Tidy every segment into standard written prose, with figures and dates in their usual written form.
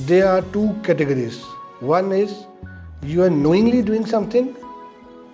there are two categories. One is you are knowingly doing something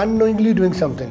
unknowingly doing something.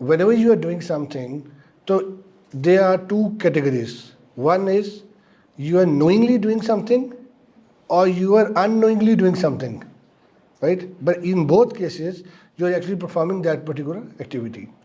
whenever you are doing something, so there are two categories. One is you are knowingly doing something or you are unknowingly doing something, right? But in both cases you are actually performing that particular activity.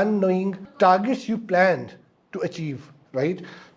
unknowing targets you planned to achieve, right?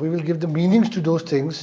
We will give the meanings to those things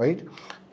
right?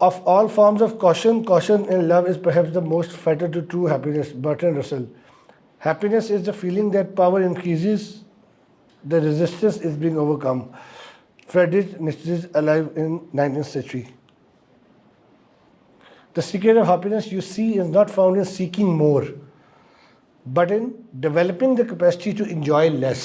Of all forms of caution, caution in love is perhaps the most fatal to true happiness. Bertrand Russell. Happiness is the feeling that power increases, the resistance is being overcome. Friedrich Nietzsche is alive in 19th century. The secret of happiness you see is not found in seeking more, but in developing the capacity to enjoy less.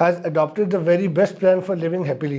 has adopted the very best plan for living happily.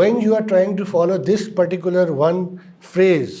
When you are trying to follow this particular one phrase,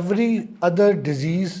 every other disease,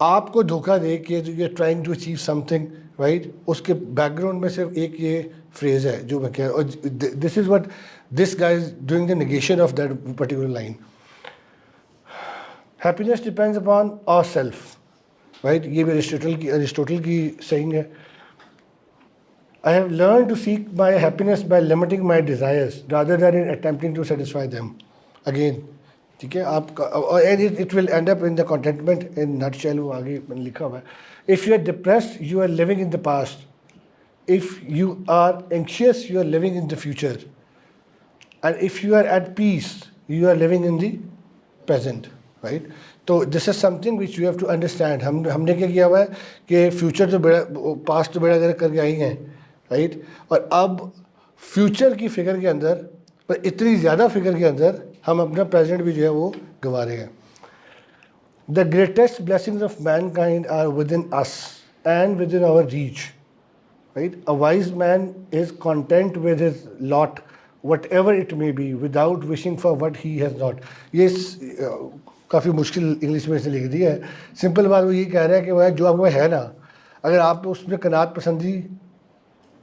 آپ کو دھوکہ دے کہ you are trying to achieve something right, اس کے back ground میں صرف ایک یہ فریز ہے جو میں کہہ رہا ہوں, اور this is what this guy is doing the negation of that particular line. Happiness depends upon our self, right, یہ بھی ارسٹوٹل کی سیئنگ ہے. I have learned to seek my happiness by limiting my desires rather than in attempting to satisfy them. Again, ٹھیک ہے, آپ کا and it will end up in the contentment in nutshell, وہ آگے میں نے لکھا ہوا ہے. If you are depressed, you are living in the past. If you are anxious, you are living in the future. And if you are at peace, you are living in the present. Right? تو this is something which you have to understand. ہم نے کیا کیا ہوا ہے کہ future تو بیڑا, پاسٹ تو بیڑا کر کے آئی ہیں, رائٹ, اور اب فیوچر کی فکر کے اندر, پر اتنی زیادہ فکر کے اندر ہم اپنا پریزنٹ بھی جو ہے وہ گوا رہے ہیں. The greatest blessings of mankind are within us and within our reach, right. A wise man is content with his lot whatever it may be without wishing for what he has not. یہ کافی مشکل English میں اس نے لکھ دی ہے. Simple بات وہ یہ کہہ رہا ہے کہ وہ جو آپ کو ہے نا, اگر آپ اس میں قناعت پسندی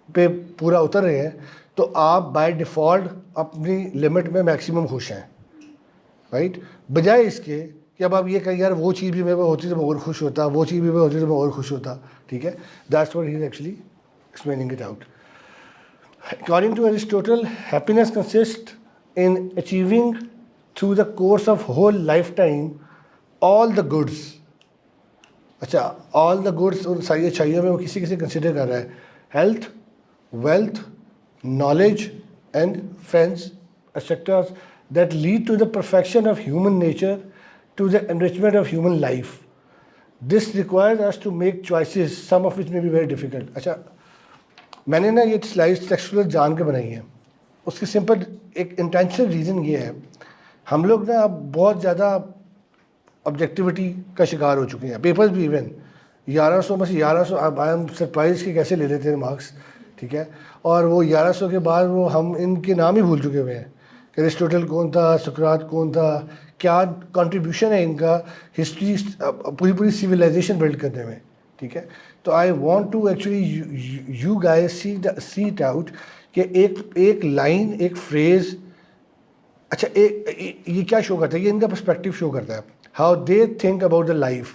پہ پورا اتر رہے ہیں تو آپ بائی ڈیفالٹ اپنی لمٹ میں میکسیمم خوش ہیں, رائٹ, بجائے اس کے کہ اب آپ یہ کہیں یار وہ چیز بھی میرے پاس ہوتی تو میں اور خوش ہوتا, وہ چیز بھی میرے ہوتی تو میں اور خوش ہوتا. ٹھیک ہے, that's what he is actually explaining it out. According to Aristotle, happiness consist in achieving through the course of whole lifetime all the goods. اچھا, آل دا گڈس, ان ساری اچھائیوں میں وہ کسی کسی کنسیڈر کر رہا ہے. Health, wealth, knowledge and friends etc. that lead to the perfection of human nature, to the enrichment of human life. This requires us to make choices, some of which may be very difficult. اچھا, میں نے نا یہ slide ٹیکسچرل جان کے بنائی ہیں. اس کی simple ایک انٹینشنل ریزن یہ ہے, ہم لوگ نا اب بہت زیادہ آبجیکٹیوٹی کا شکار ہو چکے ہیں. پیپرز بھی ایون 1100 میں سے 1100 آئی ایم سرپرائز کہ کیسے لے لیتے ہیں مارکس, ٹھیک ہے, اور وہ 1100 کے بعد وہ ہم ان کے نام ہی بھول چکے ہوئے ہیں کہ ایرسٹوٹل کون تھا, سقراط کون تھا, کیا کنٹریبیوشن ہے ان کا ہسٹری پوری سویلائزیشن بلڈ کرنے میں. ٹھیک ہے, تو I want to actually you guys see it out کہ ایک لائن, ایک فریز, اچھا یہ کیا شو کرتا ہے, یہ ان کا پرسپیکٹیو شو کرتا ہے, how they think about the life,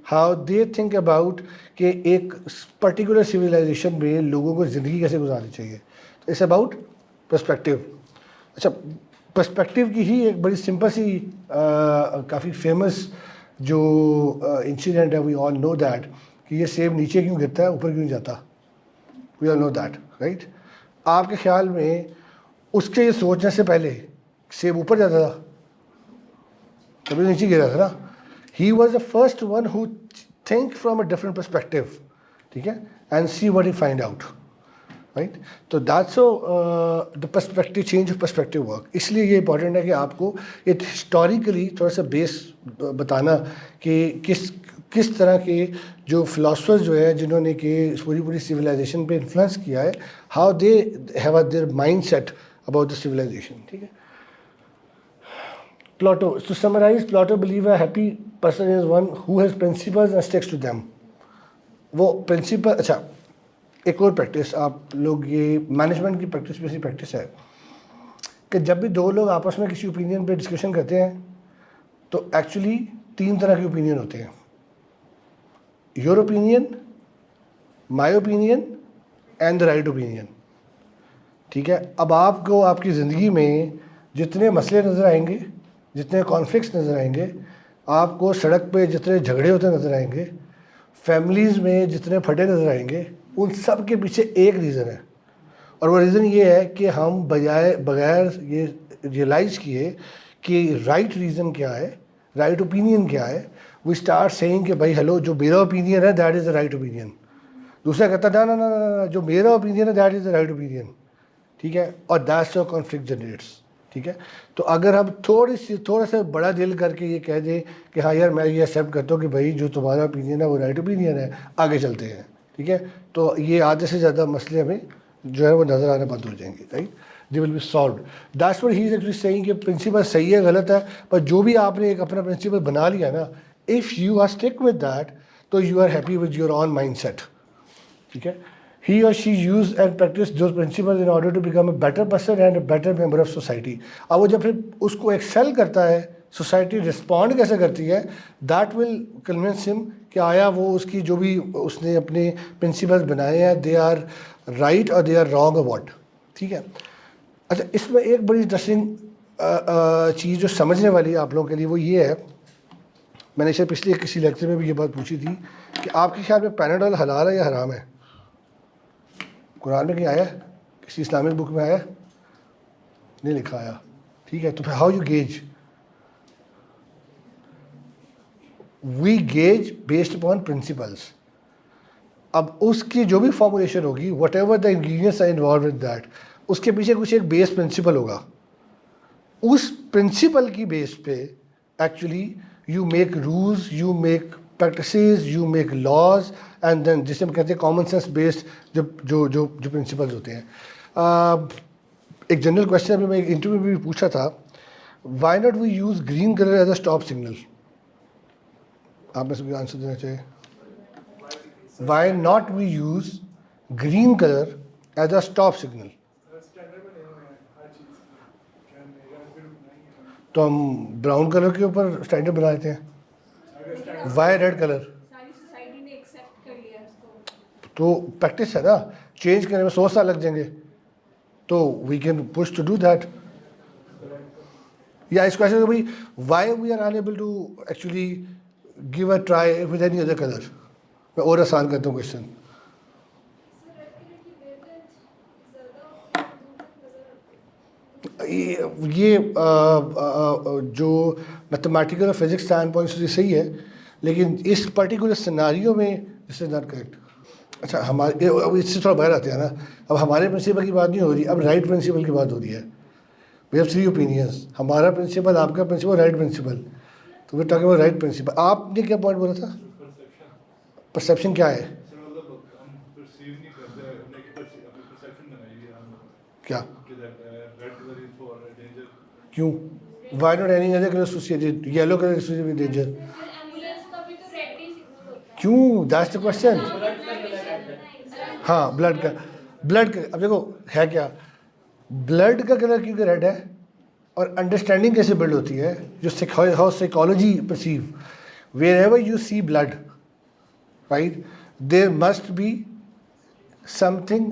how they think about کہ ایک پرٹیکولر سویلائزیشن میں لوگوں کو زندگی کیسے گزارنی چاہیے. It's about perspective. اچھا, پرسپیکٹیو کی ہی ایک بڑی سمپل سی کافی فیمس جو انسیڈنٹ ہے, وی آل نو دیٹ, کہ یہ سیب نیچے کیوں گرتا ہے اوپر کیوں نہیں جاتا. وی آل نو دیٹ, رائٹ. آپ کے خیال میں اس کے یہ سوچنے سے پہلے سیب اوپر جاتا تھا, کبھی نیچے گرا تھا نا. He was the first one who think from a different perspective, ٹھیک ہے, and see what he find out, right. تو that's how the perspective change of perspective work. اس لیے یہ امپورٹنٹ ہے کہ آپ کو یہ ہسٹوریکلی تھوڑا سا بیس بتانا کہ کس طرح کے جو فلاسفرز جو ہے جنہوں نے کہ پوری سویلائزیشن پہ انفلوئنس کیا ہے, how they have their mindset about the civilization. ٹھیک ہے. Plato, to summarize, Plato believed a happy person is one who has principles and sticks to them. وہ پرنسپل, اچھا ایک اور پریکٹس, آپ لوگ یہ مینجمنٹ کی پریکٹس میں سے پریکٹس ہے کہ جب بھی دو لوگ آپس میں کسی اوپینین پہ ڈسکشن کرتے ہیں تو ایکچولی 3 طرح کے اوپینین ہوتے ہیں. Your opinion, my opinion and the right opinion. ٹھیک ہے, اب آپ کو آپ کی زندگی میں جتنے مسئلے نظر آئیں گے, جتنے کانفلکٹس نظر آئیں گے, آپ کو سڑک پہ جتنے جھگڑے ہوتے نظر آئیں گے, فیملیز میں جتنے پھٹے نظر آئیں گے, ان سب کے پیچھے ایک ریزن ہے, اور وہ ریزن یہ ہے کہ ہم بغیر یہ ریئلائز کیے کہ رائٹ ریزن کیا ہے, رائٹ اوپینین کیا ہے, وی اسٹارٹ سیئنگ کہ بھائی ہیلو جو میرا اوپینین ہے that is the right opinion. دوسرا کہتا ہے نا جو میرا اوپینین ہے that is the right opinion. ٹھیک ہے, اور دیٹس ہاؤ کانفلکٹ جنریٹس. ٹھیک ہے, تو اگر ہم تھوڑا سا بڑا دل کر کے یہ کہہ دیں کہ ہاں یار میں یہ ایکسیپٹ کرتا ہوں کہ بھائی جو تمہارا اوپینین ہے وہ رائٹ اوپینین ہے, آگے چلتے ہیں. ٹھیک ہے, تو یہ آدھے سے زیادہ مسئلے ہمیں جو ہے وہ نظر آنے بند ہو جائیں گے, right. They will be solved. That's what he is actually seeing کہ پرنسپل صحیح ہے غلط ہے, پر جو بھی آپ نے ایک اپنا پرنسپل بنا لیا نا, if you are stick with that, تو you are happy with your own mindset. ٹھیک ہے. He or she use and practice those principles in order to become a better person and a better member of society. اب وہ جب پھر اس کو axial کرتا ہے, سوسائٹی رسپونڈ کیسے کرتی ہے, دیٹ ول کنونس ہم کہ آیا وہ اس کی جو بھی اس نے اپنے پرنسپلز بنائے ہیں دے آر رائٹ اور دے آر رانگ اور واٹ. ٹھیک ہے. اچھا, اس میں ایک بڑی انٹرسٹنگ چیز جو سمجھنے والی ہے آپ لوگوں کے لیے وہ یہ ہے, میں نے شاید پچھلے کسی لیکچر میں بھی یہ بات پوچھی تھی کہ آپ کے خیال میں پیناڈول حلال ہے یا حرام ہے؟ قرآن میں کہیں آیا ہے؟ کسی اسلامک بک میں آیا ہے؟ نہیں لکھا آیا. ٹھیک ہے, تو پھر how you gauge? We gauge based upon principles. اب اس کی جو بھی فارمولیشن ہوگی, whatever the ingredients are involved with that, اس کے پیچھے کچھ ایک بیس پرنسپل ہوگا. اس پرنسپل کی بیس پہ actually you make rules, you make practices, you make laws, and then جسے ہم کہتے ہیں کامن سینس بیسڈ جو پرنسپلز ہوتے ہیں. ایک جنرل کویشچن ابھی میں ایک انٹرویو میں بھی پوچھا تھا, why not we use green colour as a stop signal? آپ میں سے کوئی آنسر دینا چاہیے. Why not we use green colour as a stop signal? تو ہم براؤن کلر کے اوپر اسٹینڈرڈ بنا دیتے ہیں. Why red colour? تو پریکٹس ہے نا, چینج کرنے میں 100 سال لگ جائیں گے, تو we can push to do that. یا اس کوشچن کو بھائی why we are enable to actually give a try with any other colour. میں اور آسان کرتا ہوں کوشچن. یہ جو میتھمیٹیکل اور فزکس اسٹینڈ پوائنٹ سے صحیح ہے, لیکن اس پرٹیکولر سیناریو میں دس از ناٹ کریکٹ. اچھا, ہمارے اس سے تھوڑا باہر آتے ہیں نا. اب ہمارے پرنسپل کی بات نہیں ہو رہی, اب رائٹ پرنسپل کی بات ہو رہی ہے. وی ہیو 3 اوپینینس, ہمارا پرنسپل, آپ کا پرنسپل, رائٹ پرنسپل. تو we talking about right principle. آپ نے کیا پوائنٹ بولا تھا؟ پرسیپشن کیا ہے؟ کیا کیوں؟ Why not any other colour associated, yellow colour associated with danger? کیوں؟ That's the question. ہاں, بلڈ کا اب دیکھو ہے کیا, بلڈ کا کلر کیونکہ ریڈ ہے, اور انڈرسٹینڈنگ کیسے بلڈ ہوتی ہے, جو how psychology perceive, wherever you see blood, right, there must be something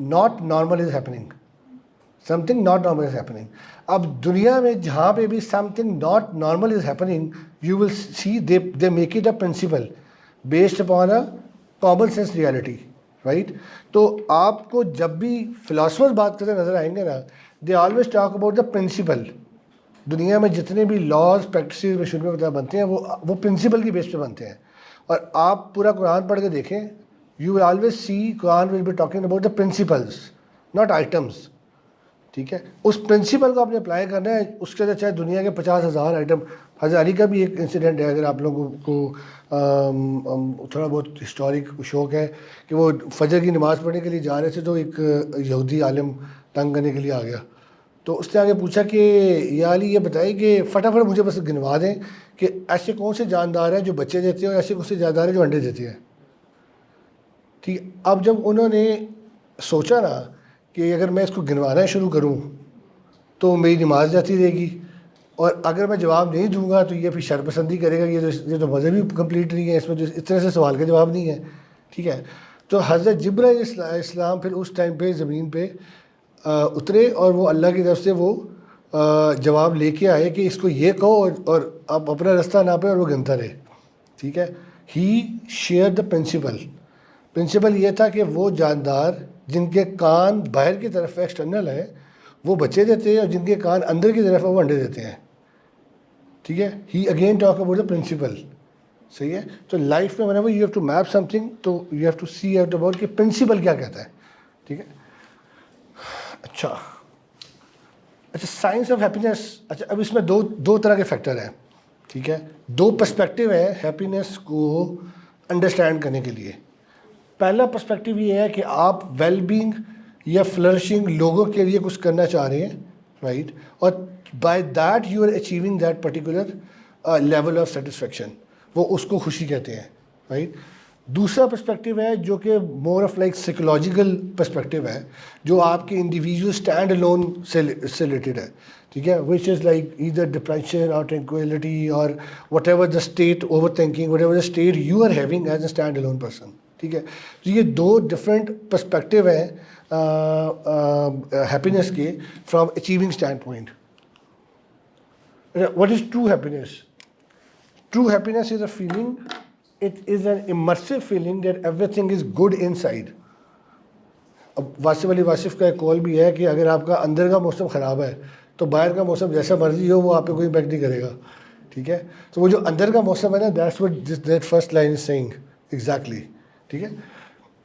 not normal is happening. Something not normal is happening. اب دنیا میں جہاں پہ بھی something not normal is happening, you will see they make it a principle based upon a common sense reality, right. تو آپ کو جب بھی فلاسفر بات کرتے نظر آئیں گے نا, they always talk about the principle. دنیا میں جتنے بھی لاز پریکٹسز میں شروع میں بنتے ہیں وہ پرنسپل کی بیس پہ بنتے ہیں. اور آپ پورا قرآن پڑھ کے دیکھیں, you will always see Quran will be talking about the principles, not items. ٹھیک ہے, اس پرنسپل کو آپ نے اپلائی کرنا ہے. اس کے اندر چاہے دنیا کے 50,000 آئٹم. حضرت علی کا بھی ایک انسیڈنٹ ہے, اگر آپ لوگوں کو تھوڑا بہت ہسٹورک شوق ہے, کہ وہ فجر کی نماز پڑھنے کے لیے جا رہے تھے, تو ایک یہودی عالم تنگ کرنے کے لیے آ گیا. تو اس نے آگے پوچھا کہ یا علی یہ بتائیے کہ فٹافٹ مجھے بس گنوا دیں کہ ایسے کون سے جاندار ہیں جو بچے دیتے ہیں, اور ایسے کون سے جاندار ہیں جو انڈے دیتے ہیں. ٹھیک ہے, اب جب انہوں نے سوچا نا کہ اگر میں اس کو گنوانا شروع کروں تو میری نماز جاتی رہے گی, اور اگر میں جواب نہیں دوں گا تو یہ پھر شر پسندی کرے گا, یہ تو مذہب ہی کمپلیٹ نہیں ہے, اس میں جو اس طرح سے سوال کا جواب نہیں ہے. ٹھیک ہے, تو حضرت جبرائیل علیہ السلام پھر اس ٹائم پہ زمین پہ اترے, اور وہ اللہ کی طرف سے وہ جواب لے کے آئے کہ اس کو یہ کہو اور آپ اپنا راستہ نہ پہ اور وہ گنتا رہے. ٹھیک ہے, ہی شیئر دا پرنسپل یہ تھا کہ وہ جاندار جن کے کان باہر کی طرف ایکسٹرنل ہے وہ بچے دیتے ہیں, اور جن کے کان اندر کی طرف ہے وہ انڈے دیتے ہیں. ٹھیک ہے, he again talk about the principle. صحیح ہے, تو لائف میں whenever you have to map something, تو you have to see out about کہ پرنسپل کیا کہتا ہے. ٹھیک ہے, اچھا سائنس آف ہیپینیس. اچھا, اب اس میں دو طرح کے فیکٹر ہیں. ٹھیک ہے, 2 پرسپیکٹیو ہے ہیپینیس کو انڈرسٹینڈ کرنے کے لیے. پہلا پرسپیکٹیو یہ ہے کہ آپ ویل بینگ یا فلرشنگ لوگوں کے لیے کچھ کرنا چاہ رہے ہیں, رائٹ, اور by that you are achieving that particular level of satisfaction. وہ اس کو خوشی کہتے ہیں, رائٹ. دوسرا پرسپیکٹیو ہے جو کہ more of like psychological perspective ہے, جو آپ کے انڈیویژول اسٹینڈ الون سے ریلیٹڈ ہے, ٹھیک ہے, which is like either depression اور ٹرینکویلٹی اور whatever the state overthinking, whatever the state you are having as a standalone person, ٹھیک ہے. تو یہ دو ڈفرینٹ پرسپیکٹیو ہیں ہیپینیس کے from achieving standpoint. What is true happiness? True happiness is a feeling, it is an immersive feeling that everything is good inside. اب واصف علی واصف کا ایک کال بھی ہے کہ اگر آپ کا اندر کا موسم خراب ہے تو باہر کا موسم جیسا مرضی ہو وہ آپ پہ کوئی امپیکٹ نہیں کرے گا, ٹھیک ہے. تو وہ جو اندر کا موسم ہے نا, that's what that first line is saying exactly, ٹھیک ہے.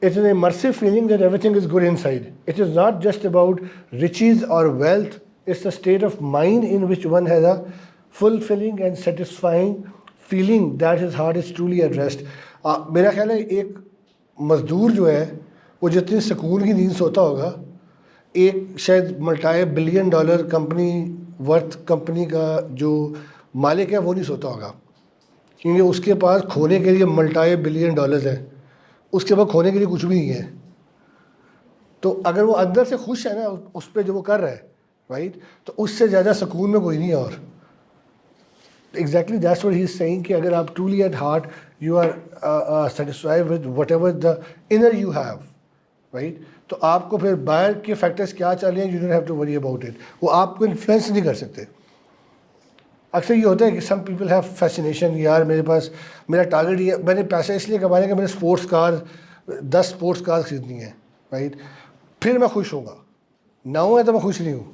It is an immersive feeling that everything is good inside. It is not just about riches or wealth. It's a state of mind in which one has a fulfilling and satisfying feeling that his heart is truly at rest. میرا خیال ہے ایک مزدور جو ہے وہ جتنی سکون کی نیند سوتا ہوگا, ایک شاید multi billion dollar company worth company کا جو مالک ہے وہ نہیں سوتا ہوگا, کیونکہ اس کے پاس کھونے کے لیے ملٹائی بلین ڈالرز ہیں, اس کے بعد کھونے کے لیے کچھ بھی نہیں ہے. تو اگر وہ اندر سے خوش ہے نا اس پہ جو وہ کر رہا ہے, رائٹ, تو اس سے زیادہ سکون میں کوئی نہیں ہے. اور exactly that's what he is seeing کہ اگر آپ truly at heart you are satisfy with whatever the inner you have, right, تو آپ کو پھر باہر کے فیکٹرس کیا چل رہے ہیں, you don't have to worry about it, وہ آپ کو انفلوئنس نہیں کر سکتے. اکثر یہ ہوتا ہے کہ سم پیپل ہیو فیسینیشن, یار میرے پاس میرا ٹارگیٹ یہ, میں نے پیسے اس لیے کمانے کہ میں نے اسپورٹس کار 10 اسپورٹس کار خریدنی ہے, رائٹ, پھر میں خوش ہوں گا. 9 ہے تو میں خوش نہیں ہوں,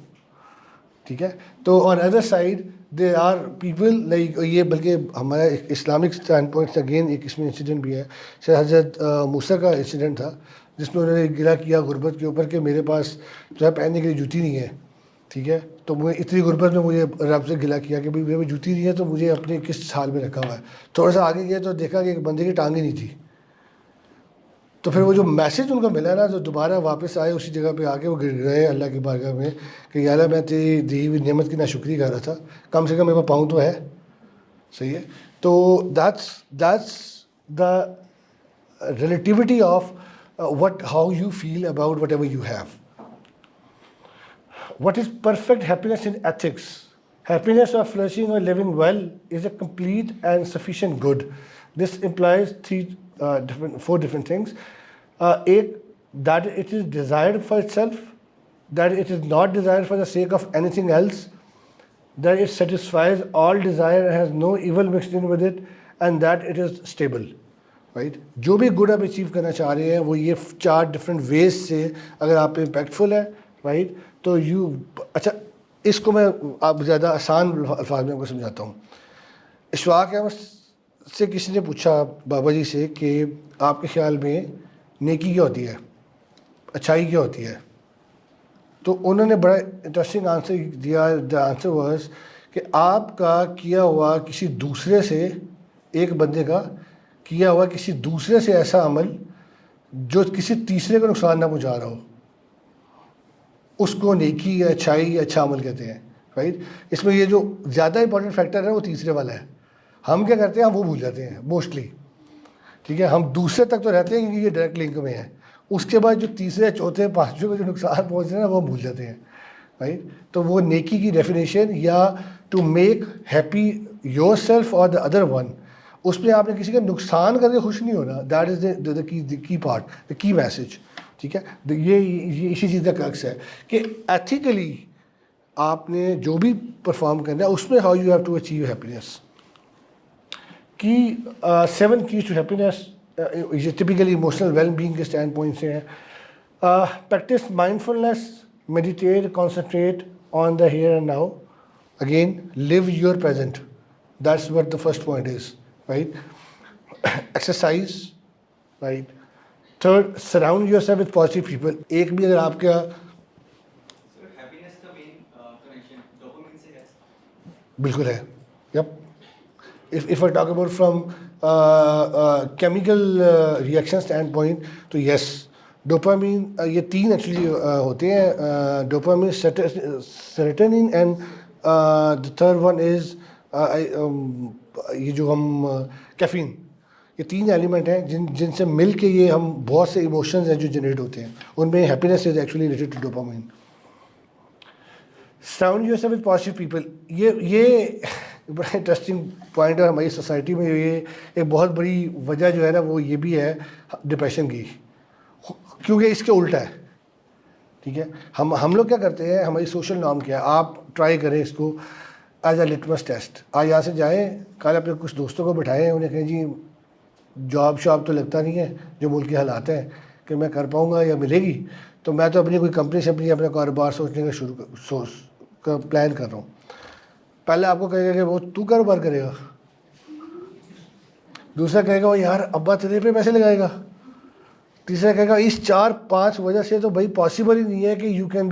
ٹھیک ہے. تو on other side they are people like یہ, بلکہ ہمارا اسلامک اسٹینڈ پوائنٹ سے اگین ایک اس میں انسیڈنٹ بھی ہے. حضرت موسیٰ کا انسیڈنٹ تھا جس میں انہوں نے گلا کیا غربت کے اوپر کہ میرے پاس جو ہے پہننے کے لیے جوتی نہیں ہے, ٹھیک ہے. تو مجھے اتنی غربت میں مجھے رب سے گلا کیا کہ بھائی میرے جوتی نہیں ہے تو مجھے اپنے کس حال میں رکھا ہوا ہے. تھوڑا سا آگے گیا تو دیکھا کہ ایک بندے کی ٹانگ ہی نہیں تھی. تو پھر وہ جو میسج ان کو ملا نا, تو دوبارہ واپس آئے اسی جگہ پہ آ کے وہ گر گئے اللہ کی بارگاہ میں کہ یا اللہ میں تیری دی ہوئی نعمت کی ناشکری کر رہا تھا, کم سے کم میرے پاس پاؤں تو ہے, صحیح ہے. تو that's the relativity of what how you feel about whatever you have. What is perfect happiness in ethics? Happiness of flourishing or living well is a complete and sufficient good. This implies four different things. That it is desired for itself, that it is not desired for the sake of anything else, that it satisfies all desire and has no evil mixed in with it, and that it is stable. Right, جو بھی good آپ achieve کرنا چاہ رہے ہیں وہ یہ 4 different ways سے اگر آپ پہ امپیکٹفل ہے, رائٹ, تو اچھا اس کو میں آپ زیادہ آسان الفاظ میں آپ کو سمجھاتا ہوں. اشفاق احمد سے کسی نے پوچھا بابا جی سے کہ آپ کے خیال میں نیکی کیا ہوتی ہے, اچھائی کیا ہوتی ہے, تو انہوں نے بڑا انٹرسٹنگ آنسر دیا. دا آنسر واز کہ آپ کا کیا ہوا کسی دوسرے سے, ایک بندے کا کیا ہوا کسی دوسرے سے ایسا عمل جو کسی تیسرے کو نقصان نہ پہنچا رہا ہو, اس کو نیکی یا اچھائی یا اچھا عمل کہتے ہیں, رائٹ. اس میں یہ جو زیادہ امپورٹنٹ فیکٹر ہے وہ تیسرے والا ہے. ہم کیا کرتے ہیں, ہم وہ بھول جاتے ہیں موسٹلی, ٹھیک ہے. ہم دوسرے تک تو رہتے ہیں کیونکہ یہ ڈائریکٹ لنک میں ہے, اس کے بعد جو تیسرے چوتھے پانچویں کو جو نقصان پہنچ رہے ہیں نا وہ بھول جاتے ہیں, رائٹ. تو وہ نیکی کی ڈیفینیشن یا to make happy yourself اور دا ادر ون, اس میں آپ نے کسی کا نقصان کر کے خوش نہیں ہونا. دیٹ از دا کی پارٹ, دا کی میسج, ٹھیک ہے. یہ اسی چیز کا کرکس ہے کہ ایتھیکلی آپ نے جو بھی پرفارم کرنا ہے اس میں how you have to achieve happiness. کی 7 کیز ٹو ہیپینیس یہ ٹپیکلی ایموشنل ویل بینگ کے اسٹینڈ پوائنٹ سے ہیں. Practice mindfulness, meditate, concentrate on the here and now. Again live your present, that's what the first point is, right. Exercise, right. Third, surround yourself with positive people. ایک بھی اگر آپ کا happiness کا main connection dopamine سے ہے, بالکل ہے. Yep. If I talk about from chemical reaction standpoint, تو yes, dopamine یہ 3 ایکچولی ہوتے ہیں, dopamine, serotonin and the third one is یہ جو ہم کیفین، یہ 3 ایلیمنٹ ہیں جن سے مل کے یہ ہم بہت سے ایموشنز ہیں جو جنریٹ ہوتے ہیں، ان میں happiness is actually related to dopamine. Surround yourself with positive people, یہ بڑا انٹرسٹنگ پوائنٹ ہے. ہماری سوسائٹی میں یہ ایک بہت بڑی وجہ جو ہے نا وہ یہ بھی ہے ڈپریشن کی، کیونکہ اس کے الٹا ہے. ٹھیک ہے، ہم لوگ کیا کرتے ہیں، ہماری سوشل نارم کیا ہے. آپ ٹرائی کریں اس کو ایز اے لٹمس ٹیسٹ. آج یہاں سے جائیں، کل اپنے کچھ دوستوں کو بٹھائیں، انہیں کہیں جی جاب شاب تو لگتا نہیں ہے جو ملک کے حالات ہیں کہ میں کر پاؤں گا یا ملے گی، تو میں تو اپنی کوئی کمپنی شمپنی اپنا کاروبار سوچنے کا پلان کر رہا ہوں. پہلے آپ کو کہے گا کہ وہ تو کاروبار کرے گا، دوسرا کہے گا وہ یار ابا تیرے پہ پیسے لگائے گا، تیسرا کہے گا اس 4-5 وجہ سے تو بھائی پاسبل ہی نہیں ہے کہ you can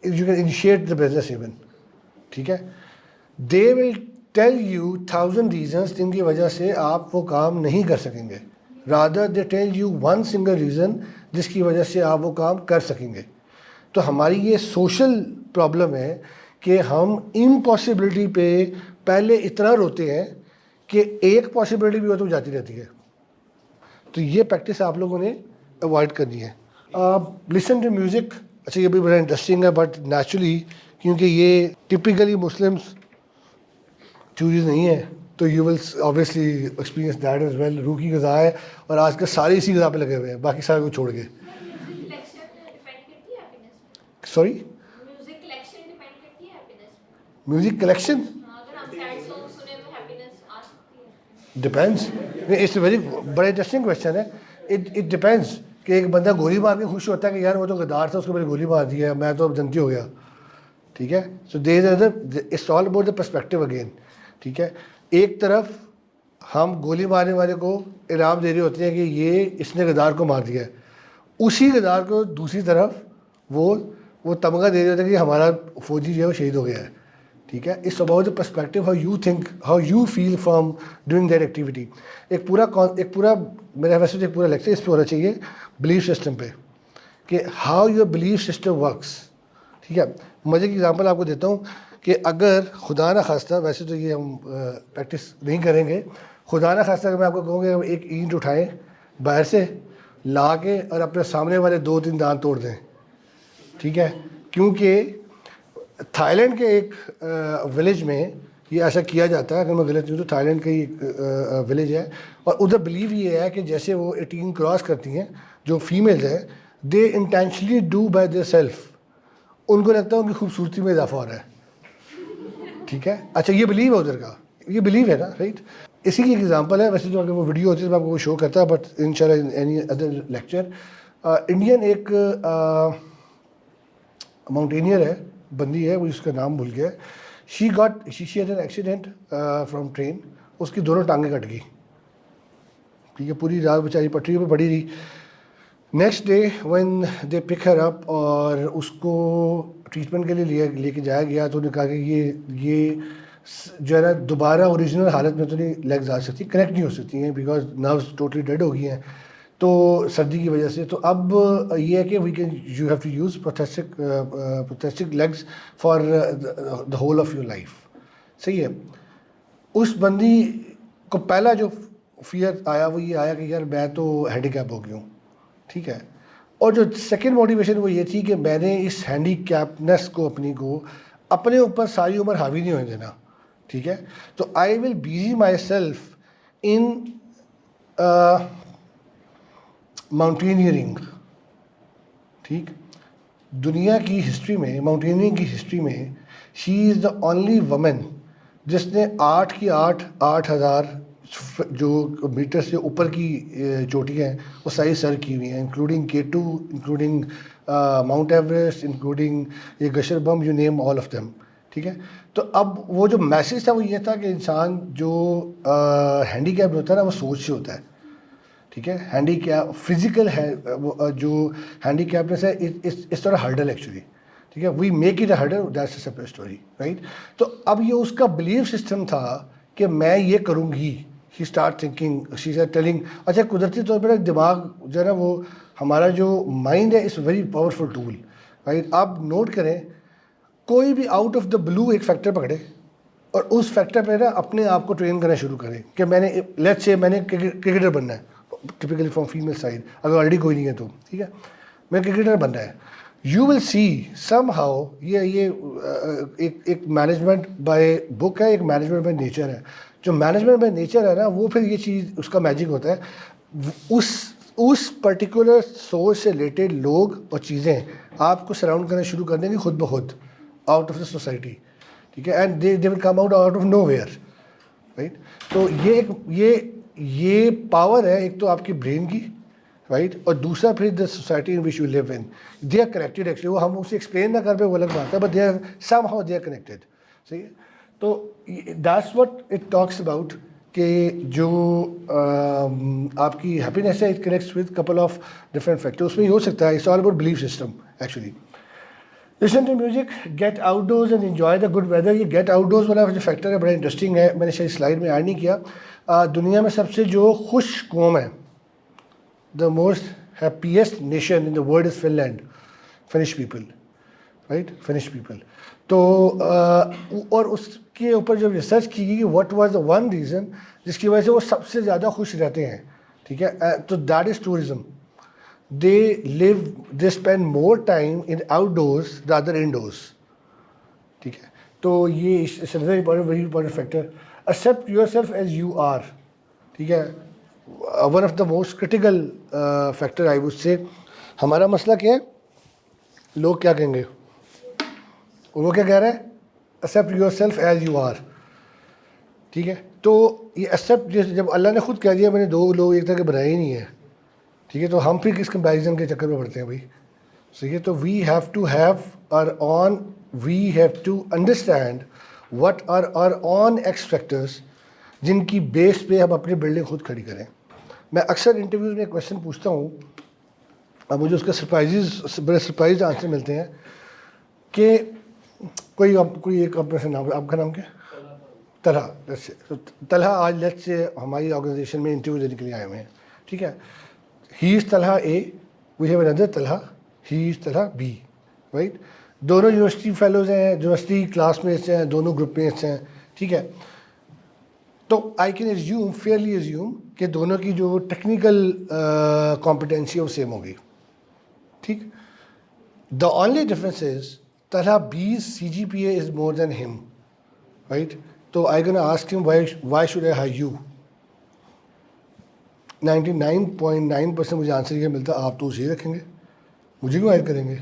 initiate the business even. ٹھیک ہے، دے ول ٹیل یو 1000 ریزنس جن کی وجہ سے آپ وہ کام نہیں کر سکیں گے، rather they tell you 1 single reason جس کی وجہ سے آپ وہ کام کر سکیں گے. تو ہماری یہ سوشل پرابلم ہے کہ ہم امپاسبلٹی پہ پہلے اتنا روتے ہیں کہ ایک پاسبلٹی بھی ہو تو جاتی رہتی ہے. تو یہ پریکٹس آپ لوگوں نے اوائڈ کرنی ہے. Listen to music. اچھا یہ بھی بڑا انٹرسٹنگ ہے، بٹ نیچرلی کیونکہ یہ ٹپیکلی مسلمس چیز نہیں ہے تو you will obviously experience that as well. روح کی غذا ہے اور آج کل سارے اسی غذا پہ لگے ہوئے ہیں، باقی سارے کو چھوڑ کے. Sorry, music collection depends. It's very بڑا انٹرسٹنگ کویشچن ہے. اٹ ڈپینڈس کہ ایک بندہ گولی مار کے خوش ہوتا ہے کہ یار وہ تو غدار تھا، اس کو میں نے گولی مار دی ہے، میں تو اب جنتی ہو گیا. ٹھیک ہے، so there is it's all about the perspective again. ٹھیک ہے، ایک طرف ہم گولی مارنے والے کو انعام دے رہے ہوتے ہیں کہ یہ اس نے غدار کو مار دیا ہے، اسی غدار کو دوسری طرف وہ تمغہ دے رہے ہوتے ہیں کہ ہمارا فوجی جو ہے وہ شہید ہو گیا ہے. ٹھیک ہے، it's about the perspective how you think, how you feel from doing that activity. ایک پورا میرا ویسے ایک پورا لیکچر اس پہ ہونا چاہیے بلیف سسٹم پہ کہ how your belief system works. ٹھیک ہے، مزے کی ایگزامپل آپ کو دیتا ہوں کہ اگر خدا نہ خواستہ، ویسے تو یہ ہم پریکٹس نہیں کریں گے، خدا نہ خواستہ اگر میں آپ کو کہوں گا ایک اینٹ اٹھائیں باہر سے لا کے اور اپنے سامنے والے 2-3 دانت توڑ دیں. ٹھیک ہے، کیونکہ تھائی لینڈ کے ایک ولیج میں یہ ایسا کیا جاتا ہے، اگر میں غلط نہیں ہوں تو تھائی لینڈ کا ہی ایک ولیج ہے، اور ادھر بلیو یہ ہے کہ جیسے وہ 18 کراس کرتی ہیں جو فیمیلز ہیں، they intentionally do by their self. ان کو لگتا ہے ان کی خوبصورتی میں اضافہ ہو رہا ہے. ٹھیک ہے، اچھا یہ بلیو ہے ادھر کا، یہ بلیو ہے نا، رائٹ. اسی کی ایک ایگزامپل ہے، ویسے جو اگر وہ ویڈیو ہوتی ہے تو میں آپ کو وہ شو کرتا ہے، بٹ ان شاء اللہ اینی ادر لیکچر. انڈین ایک ماؤنٹینئر ہے، بندی ہے، وہ اس کا نام بھول گیا. She had an accident from train, اس کی دونوں ٹانگیں کٹ گئی. ٹھیک ہے، پوری رات بیچاری پٹری پہ پڑی رہی. نیکسٹ ڈے وین دے پک ہر اپ اور اس کو ٹریٹمنٹ کے لیے لے کے جایا گیا تو انہوں نے کہا کہ یہ جو ہے نا دوبارہ اوریجنل حالت میں تو نہیں لیگز آ سکتی، کنیکٹ نہیں ہو سکتی ہیں بیکاز نروز ٹوٹلی ڈیڈ ہو گئی ہیں تو سردی کی وجہ سے. تو اب یہ ہے کہ we can you have to use prosthetic legs for the whole of your life. صحیح ہے. اس بندی کو پہلا جو فیئر آیا وہ یہ آیا کہ یار میں تو ہینڈی کیپ ہو گیا ہوں. ٹھیک ہے، اور جو سیکنڈ موٹیویشن وہ یہ تھی کہ میں نے اس ہینڈی کیپنس کو اپنے اوپر ساری عمر حاوی نہیں ہونے دینا. ٹھیک ہے، تو آئی ول بیزی مائی سیلف ان ماؤنٹینئرنگ. ٹھیک، دنیا کی ہسٹری میں، ماؤنٹینئرنگ کی ہسٹری میں شی از دا اونلی وومن جس نے 8,000 جو میٹر سے اوپر کی چوٹیاں ہیں وہ ساری سر کی ہوئی ہیں، including K2، including Mount Everest, including یہ Gasherbrum, you name all of them. ٹھیک ہے، تو اب وہ جو میسیج تھا وہ یہ تھا کہ انسان جو ہینڈی کیپ ہوتا ہے نا وہ سوچ سے ہوتا ہے. ٹھیک ہے، ہینڈی کیپ فزیکل ہے، جو ہینڈی کیپنس ہے اس طرح ہرڈل ایکچولی. ٹھیک ہے، we make it a hurdle, that's a separate story, right. تو اب یہ اس کا بلیف سسٹم تھا کہ میں یہ کروں گی. She start thinking, she start telling. اچھا قدرتی طور پر دماغ جو ہے نا وہ ہمارا جو مائنڈ ہے اس ویری پاورفل ٹول، رائٹ. آپ نوٹ کریں کوئی بھی آؤٹ آف دا بلو ایک فیکٹر پکڑے اور اس فیکٹر پہ نا اپنے آپ کو ٹرین کرنا شروع کریں کہ میں نے لیٹس سے میں نے کرکٹر بننا ہے, ٹپیکلی فرام فیمیل سائڈ, اگر آلریڈی کوئی نہیں ہے تو ٹھیک ہے, میں کرکٹر بننا ہے. You will C some how, یہ ایک مینجمنٹ بائی بک ہے, ایک مینجمنٹ بائی نیچر ہے. جو مینجمنٹ بائی نیچر ہے نا, وہ پھر یہ چیز اس کا میجک ہوتا ہے, اس پرٹیکولر سورس سے ریلیٹڈ لوگ اور چیزیں آپ کو سراؤنڈ کرنا شروع کر دیں گی خود بخود آؤٹ آف دا سوسائٹی, ٹھیک ہے, and they will come out of nowhere, right. تو یہ پاور ہے ایک تو آپ کی برین کی, رائٹ, اور دوسرا پھر the society in which you live in, they are connected actually. وہ ہم اسے ایکسپلین نہ کر پہ وہ الگ بات ہے, but they are some how they are connected, صحیح ہے. تو that's what it talks about کہ جو آپ کی ہیپینیس ہے, it connects with couple of different factor. اس میں یہ ہو سکتا ہے, it's all about belief system actually. Listen to music, get outdoors and enjoy the good weather. یہ گیٹ آؤٹ ڈورز والا جو فیکٹر ہے بڑا انٹرسٹنگ ہے, میں نے شاید سلائڈ میں ایڈ نہیں کیا. دنیا میں سب سے جو خوش قوم ہے, the most happiest nation in the world is Finland, Finnish people, right, Finnish people. تو اور اس کے اوپر جب ریسرچ کی گئی کہ what was the one reason جس کی وجہ سے وہ سب سے زیادہ خوش رہتے ہیں, ٹھیک ہے, تو that is tourism. they spend more time in outdoors rather indoors, ٹھیک ہے. تو یہ is another very important factor. Accept yourself as you are, ٹھیک ہے, one of the most critical factor I would سے. ہمارا مسئلہ کیا ہے, لوگ کیا کہیں گے, وہ کیا کہہ رہے ہیں, accept yourself as you are, ٹھیک ہے. تو یہ ایکسیپٹ جب اللہ نے خود کہہ دیا میں نے دو لوگ ایک طرح کے بنائے ہی نہیں ہے, ٹھیک ہے, تو ہم پھر کس کمپیریزن کے چکر میں پڑتے ہیں بھائی, صحیح ہے. تو we have to have are on, we have to understand what are are on x factors جن کی بیس پہ ہم اپنی بلڈنگ خود کھڑی کریں. میں اکثر انٹرویوز میں ایک کویشچن پوچھتا ہوں, اب مجھے اس کا بڑے سرپرائز آنسر ملتے ہیں کہ کوئی ایک اپنا سے نام, آپ کا نام کیا, طلحہ. طلحہ آج لیٹ سے ہماری آرگنائزیشن میں انٹرویو دینے کے لیے آئے ہوئے ہیں, ٹھیک ہے. He is Talha A, we have another Talha, he is Talha B, right. دونوں یونیورسٹی فیلوز ہیں, یونیورسٹی کلاس میٹس ہیں, دونوں گروپ میٹس ہیں, ٹھیک ہے. تو I can assume, fairly assume کہ دونوں کی جو ٹیکنیکل کمپٹنسی ہے وہ سیم ہوگی, ٹھیک. The only difference is Talha بیز CGPA is more than him, right. تو I gonna ask him why should I hire you. 99.9% مجھے آنسر یہ ملتا, آپ تو اسے رکھیں گے, مجھے کیوں ہائر کریں گے,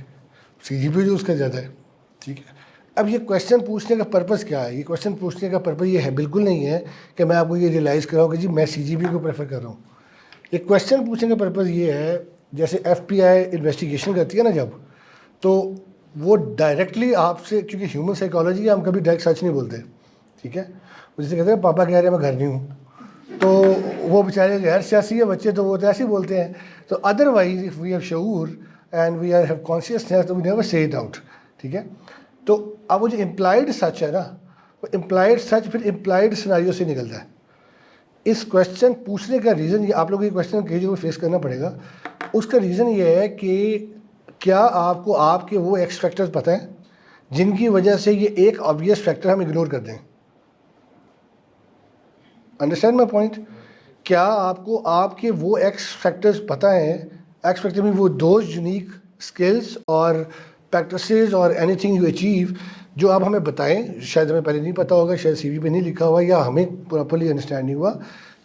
CGPA جو اس کا زیادہ ہے, ٹھیک ہے. اب یہ کویشچن پوچھنے کا پرپز کیا ہے, یہ کویشچن پوچھنے کا پرپز یہ ہے بالکل نہیں ہے کہ میں آپ کو یہ ریئلائز کراؤں کہ جی میں CGPA کو پریفر کر رہا ہوں. یہ کویشچن پوچھنے کا پرپز یہ ہے, جیسے FBI انویسٹیگیشن کرتی ہے نا جب, تو وہ ڈائریکٹلی آپ سے, کیونکہ ہیومن سائیکالوجی ہے, ہم کبھی ڈائریکٹ سچ نہیں بولتے, ٹھیک ہے. جسے کہتے ہیں پاپا کہہ رہے ہیں میں گھر نہیں ہوں, تو وہ بیچارے غیر سیاسی ہے بچے, تو وہ تو ایسے ہی بولتے ہیں. تو ادروائز اف وی ہیو شعور and we are have consciousness تو we never say it out, ٹھیک ہے. تو اب وہ جو امپلائڈ سچ ہے نا, وہ امپلائڈ سچ پھر امپلائڈ سیناریو سے نکلتا ہے. اس کویشچن پوچھنے کا ریزن, یہ آپ لوگوں کو کویشچن کئی جگہ فیس کرنا پڑے گا, اس کا ریزن یہ ہے کہ کیا آپ کو آپ کے وہ ایکس فیکٹرز پتہ ہیں جن کی وجہ سے یہ ایک آبویس فیکٹر ہم اگنور کر دیں. Understand my point. کیا آپ کو آپ کے وہ ایکس فیکٹرز پتہ ہیں, ایکس فیکٹر میں وہ دوز یونیک اسکلس اور پریکٹسز اور اینی تھنگ یو اچیو جو آپ ہمیں بتائیں, شاید ہمیں پہلے نہیں پتہ ہوگا, شاید CV پہ نہیں لکھا ہوا, یا ہمیں پراپرلی انڈرسٹینڈ نہیں ہوا,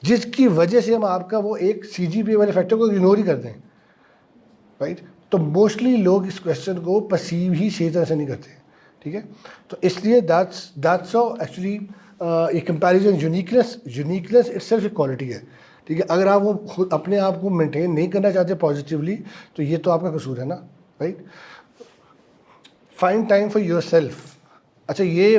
جس کی وجہ سے ہم آپ کا وہ ایک CGPA والے فیکٹر کو اگنور ہی کر دیں, رائٹ. تو موسٹلی لوگ اس کویشچن کو پرسیو ہی صحیح طرح سے نہیں کرتے, ٹھیک ہے. تو اس لیے دیٹس ہاؤ ایکچولی یہ کمپیریزن, یونیکنیس اٹ سیلف ایک کوالٹی ہے, ٹھیک ہے. اگر آپ وہ خود اپنے آپ کو مینٹین نہیں کرنا چاہتے پازیٹیولی, تو یہ تو آپ کا قصور ہے نا, right. Find time for your self. اچھا, یہ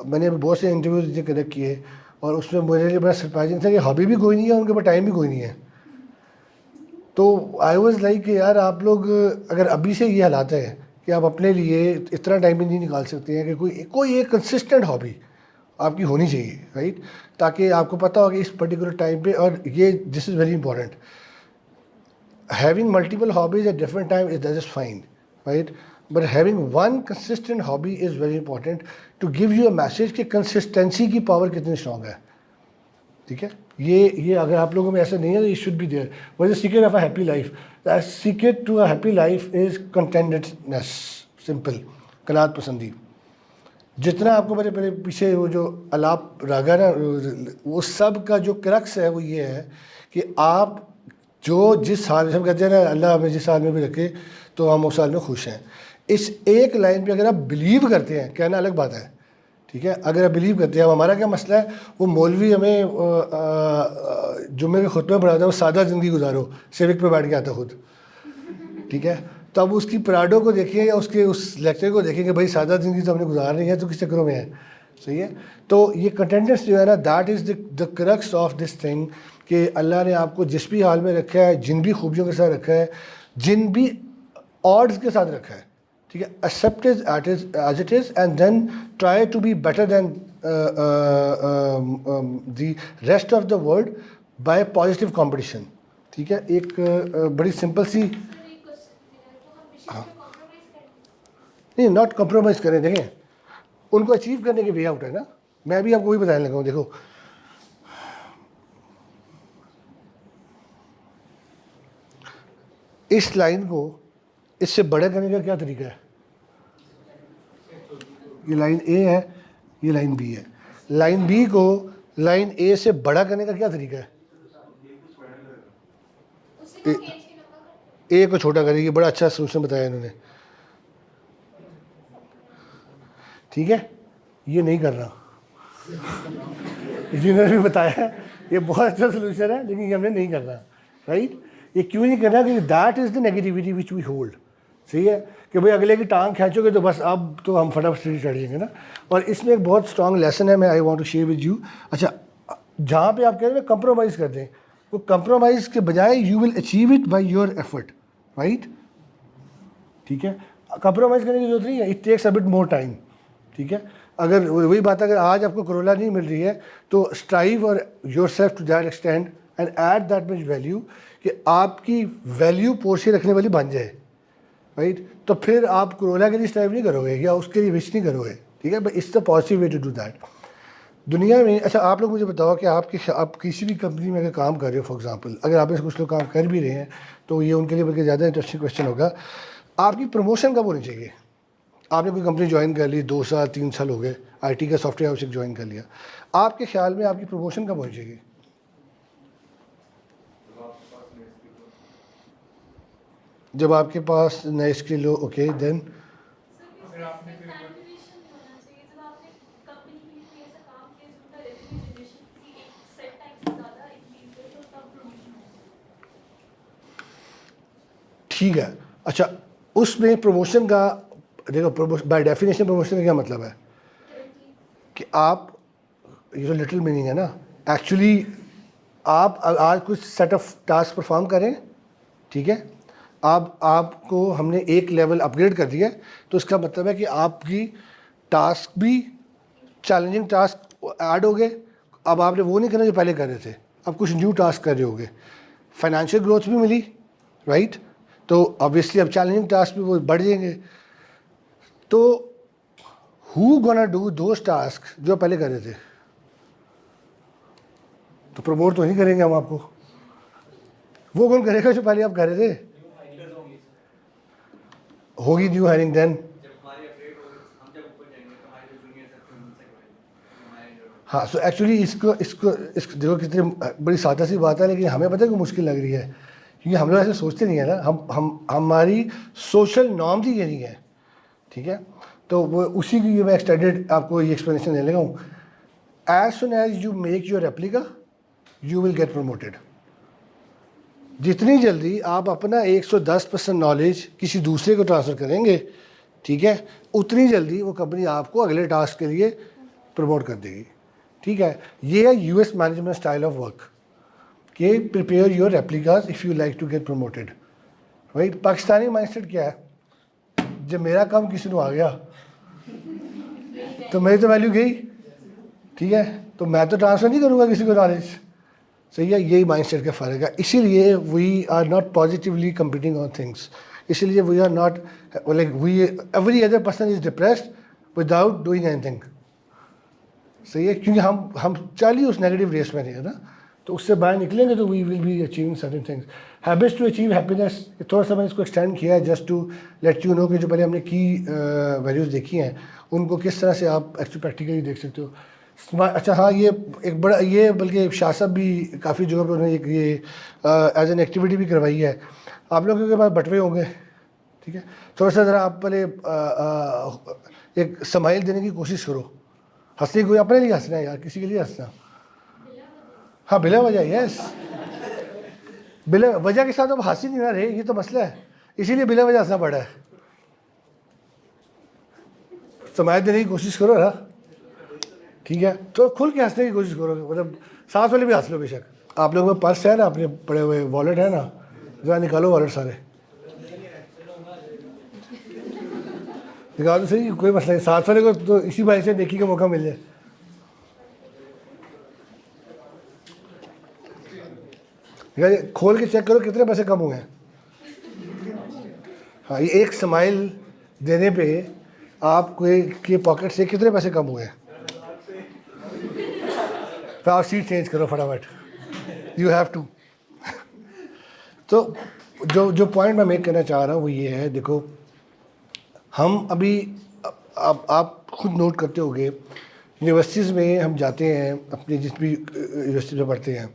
میں نے بہت سے انٹرویوز کنیکٹ کیے, اور اس میں میرے لیے بڑا سرپرائزنگ تھا کہ ہابی بھی کوئی نہیں ہے ان کے پاس, ٹائم بھی کوئی نہیں ہے. تو آئی واز لائک کہ یار آپ لوگ اگر ابھی سے یہ حالات ہے کہ آپ اپنے لیے اتنا ٹائم بھی نہیں نکال سکتے ہیں کہ کوئی ایک کنسسٹنٹ ہابی آپ کی ہونی چاہیے, رائٹ. تاکہ آپ کو پتہ ہو کہ اس پرٹیکولر ٹائم پہ, اور یہ this is very important, having multiple hobbies at different time is that is fine, right. But having one consistent hobby is very important to give you a message کہ consistency کی power کتنی strong ہے. ٹھیک ہے, یہ اگر آپ لوگوں میں ایسا نہیں ہے تو یہ should be there. What is secret of a happy life? The secret to a happy life is contentness. Simple, قناعت پسندی. جتنا آپ کو میرے پیچھے وہ جو الاپ راگا نا, وہ سب کا جو کرکس ہے وہ یہ ہے کہ آپ جو جس حال میں, ہم کہتے ہیں نا اللہ ہمیں جس حال میں بھی رکھے تو ہم اس حال میں خوش ہیں. اس ایک لائن پہ اگر آپ بلیو کرتے ہیں, کہنا الگ بات ہے, ٹھیک ہے, اگر آپ بلیو کرتے ہیں. ہمارا کیا مسئلہ ہے, وہ مولوی ہمیں جمعے کے خطبے میں پڑھاتا ہے وہ سادہ زندگی گزارو, سیوک پہ بیٹھ کے آتا خود, ٹھیک ہے. تو اب اس کی پراڈو کو دیکھیں یا اس کے اس لیکچر کو دیکھیں کہ بھائی سادہ زندگی تو ہم نے گزار رہی ہے تو کس چکروں میں ہے. صحیح ہے. تو یہ کنٹینٹنس جو ہے نا, that is the crux of this thing, کہ اللہ نے آپ کو جس بھی حال میں رکھا ہے, جن بھی خوبیوں کے ساتھ رکھا ہے, جن بھی آڈز کے ساتھ رکھا ہے, ٹھیک ہے, accept it as it is and then try to be better than the rest of the world by positive competition. ٹھیک ہے. ایک بڑی سمپل سی, ہاں نہیں, ناٹ کمپرومائز کریں. دیکھیں ان کو اچیو کرنے کے وے آؤٹ ہے نا. میں بھی آپ کو وہی بتانے لگا ہوں. دیکھو اس لائن کو اس سے بڑا کرنے کا کیا طریقہ ہے؟ یہ لائن اے ہے, یہ لائن بی ہے. لائن بی کو لائن اے سے بڑا کرنے کا کیا طریقہ ہے؟ اے کو چھوٹا کرے. یہ بڑا اچھا سولوشن بتایا انہوں نے, ٹھیک ہے. یہ نہیں کرنا, جنہوں نے بھی بتایا ہے یہ بہت اچھا سولوشن ہے, لیکن یہ ہم نے نہیں کرنا. رائٹ. یہ کیوں نہیں کرنا؟ کہ that is the negativity which we hold. صحیح ہے کہ بھائی اگلے کی ٹانگ کھینچو گے تو بس اب تو ہم فٹافٹ سے چڑھ جائیں گے نا. اور اس میں ایک بہت اسٹرانگ لیسن ہے, میں I want to share with you. اچھا, جہاں پہ آپ کہہ رہے ہیں کمپرومائز کر دیں, وہ کمپرومائز کے بجائے you will achieve it by your effort. Right. ٹھیک ہے. کمپرومائز کرنے کی ضرورت نہیں ہے, it takes a but more time. ٹھیک ہے. اگر وہی بات ہے, اگر آج آپ کو کرولا نہیں مل رہی ہے تو اسٹرائیو اور yourself to that extend and add that much value کہ آپ کی ویلیو پورشے رکھنے والی بن جائے. رائٹ. تو پھر آپ کرولا کے لیے اسٹرائیو نہیں کرو گے یا اس کے لیے وش نہیں کرو گے. ٹھیک ہے. But it's the positive way to do that دنیا میں. اچھا, آپ لوگ مجھے بتاؤ کہ آپ کسی بھی کمپنی میں اگر کام کر رہے ہو, فار ایگزامپل اگر آپ میں سے کچھ لوگ کام کر بھی رہے ہیں تو یہ ان کے لیے بلکہ زیادہ انٹرسٹنگ کویشچن ہوگا, آپ کی پروموشن کب ہونی چاہیے؟ آپ نے کوئی کمپنی جوائن کر لی, 2 سال 3 سال ہو گئے, آئی ٹی کا سافٹ ویئر ہاؤس جوائن کر لیا, آپ کے خیال میں آپ کی پروموشن کب ہونی چاہیے؟ جب آپ کے پاس نئے اسکل ہو. اوکے, دین ٹھیک ہے. اچھا, اس میں پروموشن کا دیکھو, بائی ڈیفینیشن پروموشن کا کیا مطلب ہے کہ آپ, یہ جو لٹل میننگ ہے نا, ایکچولی آپ آج کچھ سیٹ آف ٹاسک پرفارم کریں, ٹھیک ہے, آپ کو ہم نے ایک لیول اپ گریڈ کر دیا ہے, تو اس کا مطلب ہے کہ آپ کی ٹاسک بھی چیلنجنگ ٹاسک ایڈ ہو گئے. اب آپ نے وہ نہیں کرنا جو پہلے کر رہے تھے, اب کچھ نیو ٹاسک کر رہے ہو گے. فائنینشیل گروتھ بھی ملی, رائٹ. تو آبویسلی اب چیلنجنگ ٹاسک بھی وہ بڑھ جائیں گے. تو ہو گونا ڈو دوز ٹاسک جو پہلے کر رہے تھے؟ تو پروموٹ تو نہیں کریں گے ہم آپ کو. وہ کون کرے گا جو پہلے آپ کر رہے تھے؟ ہوگی نیو ہائرنگ. دین ہاں, سو ایکچولی اس کو دیکھو کتنی بڑی سادہ سی بات ہے, لیکن ہمیں پتہ ہے کہ مشکل لگ رہی ہے کیونکہ ہم لوگ ایسے سوچتے نہیں ہیں نا. ہماری سوشل نارم ہی یہ نہیں ہے. ٹھیک ہے. تو وہ اسی کی میں ایکسٹینڈیڈ آپ کو یہ ایکسپلینیشن دینے لگا ہوں. As soon as you make your replica you will get promoted. جتنی جلدی آپ اپنا 110% نالج کسی دوسرے کو ٹرانسفر کریں گے, ٹھیک ہے, اتنی جلدی وہ کمپنی آپ کو اگلے ٹاسک کے لیے پروموٹ کر دے گی. ٹھیک ہے. یہ ہے U S management style of work کہ prepare your replicas if you like to get promoted. Right. Pakistani mindset کیا ہے, جب میرا کام کسی کو آ گیا تو میری تو ویلیو گئی. ٹھیک ہے. تو میں تو ٹرانسفر نہیں کروں گا کسی کو نالج. صحیح ہے. یہی مائنڈ سیٹ کا فرق ہے. اسی لیے we are not positively competing on things. اسی لیے we are not like we every other person is depressed without doing anything. صحیح ہے, کیونکہ ہم چالیے اس نیگیٹو ریس میں رہے نا, تو اس سے باہر نکلیں گے تو we will be achieving certain things. Habits to achieve happiness, تھوڑا سا میں اس کو ایکسٹینڈ کیا ہے just to let you know کہ جو پہلے ہم نے کی ویلیوز دیکھی ہیں ان کو کس طرح سے آپ ایکچولی پریکٹیکلی دیکھ سکتے ہو. اچھا ہاں, یہ ایک بڑا یہ بلکہ شاہ صاحب بھی کافی جگہ پہ انہوں نے یہ ایز این ایکٹیویٹی بھی کروائی ہے. آپ لوگوں کے پاس بٹوے ہوں گے, ٹھیک ہے, تھوڑا سا ذرا آپ پہلے ایک اسمائل دینے کی کوشش کرو. ہنسنے کوئی اپنے لیے ہنسنا ہے یار, کسی کے لیے ہنسنا. ہاں بلا وجہ, یس, بلا وجہ کے ساتھ اب ہنس ہی نہیں رہے, یہ تو مسئلہ ہے, اسی لیے بلا وجہ ہنسنا پڑا ہے. اسمائل دینے کی کوشش کرو نا, ٹھیک ہے, تو کھل کے ہنسنے کی کوشش کرو, مطلب ساتھ والے بھی ہنس لو بے شک. آپ لوگوں میں پرس ہے نا, اپنے پڑے ہوئے والٹ ہے نا, ذرا نکالو والٹ سارے نکالو صحیح, کوئی مسئلہ نہیں, ساتھ والے کو تو اسی بھائی سے نیکی کا موقع مل جائے. کھول کے چیک کرو کتنے پیسے کم ہوئے ہیں. ہاں, یہ ایک اسمائل دینے پہ آپ کے پاکٹ سے کتنے پیسے کم ہوئے ہیں. پھر آپ سیٹ چینج کرو فٹافٹ, یو ہیو ٹو. تو جو پوائنٹ میں میک کرنا چاہ رہا ہوں وہ یہ ہے, دیکھو ہم ابھی آپ خود نوٹ کرتے ہو گے یونیورسٹیز میں ہم جاتے ہیں, اپنی جس بھی یونیورسٹی میں پڑھتے ہیں,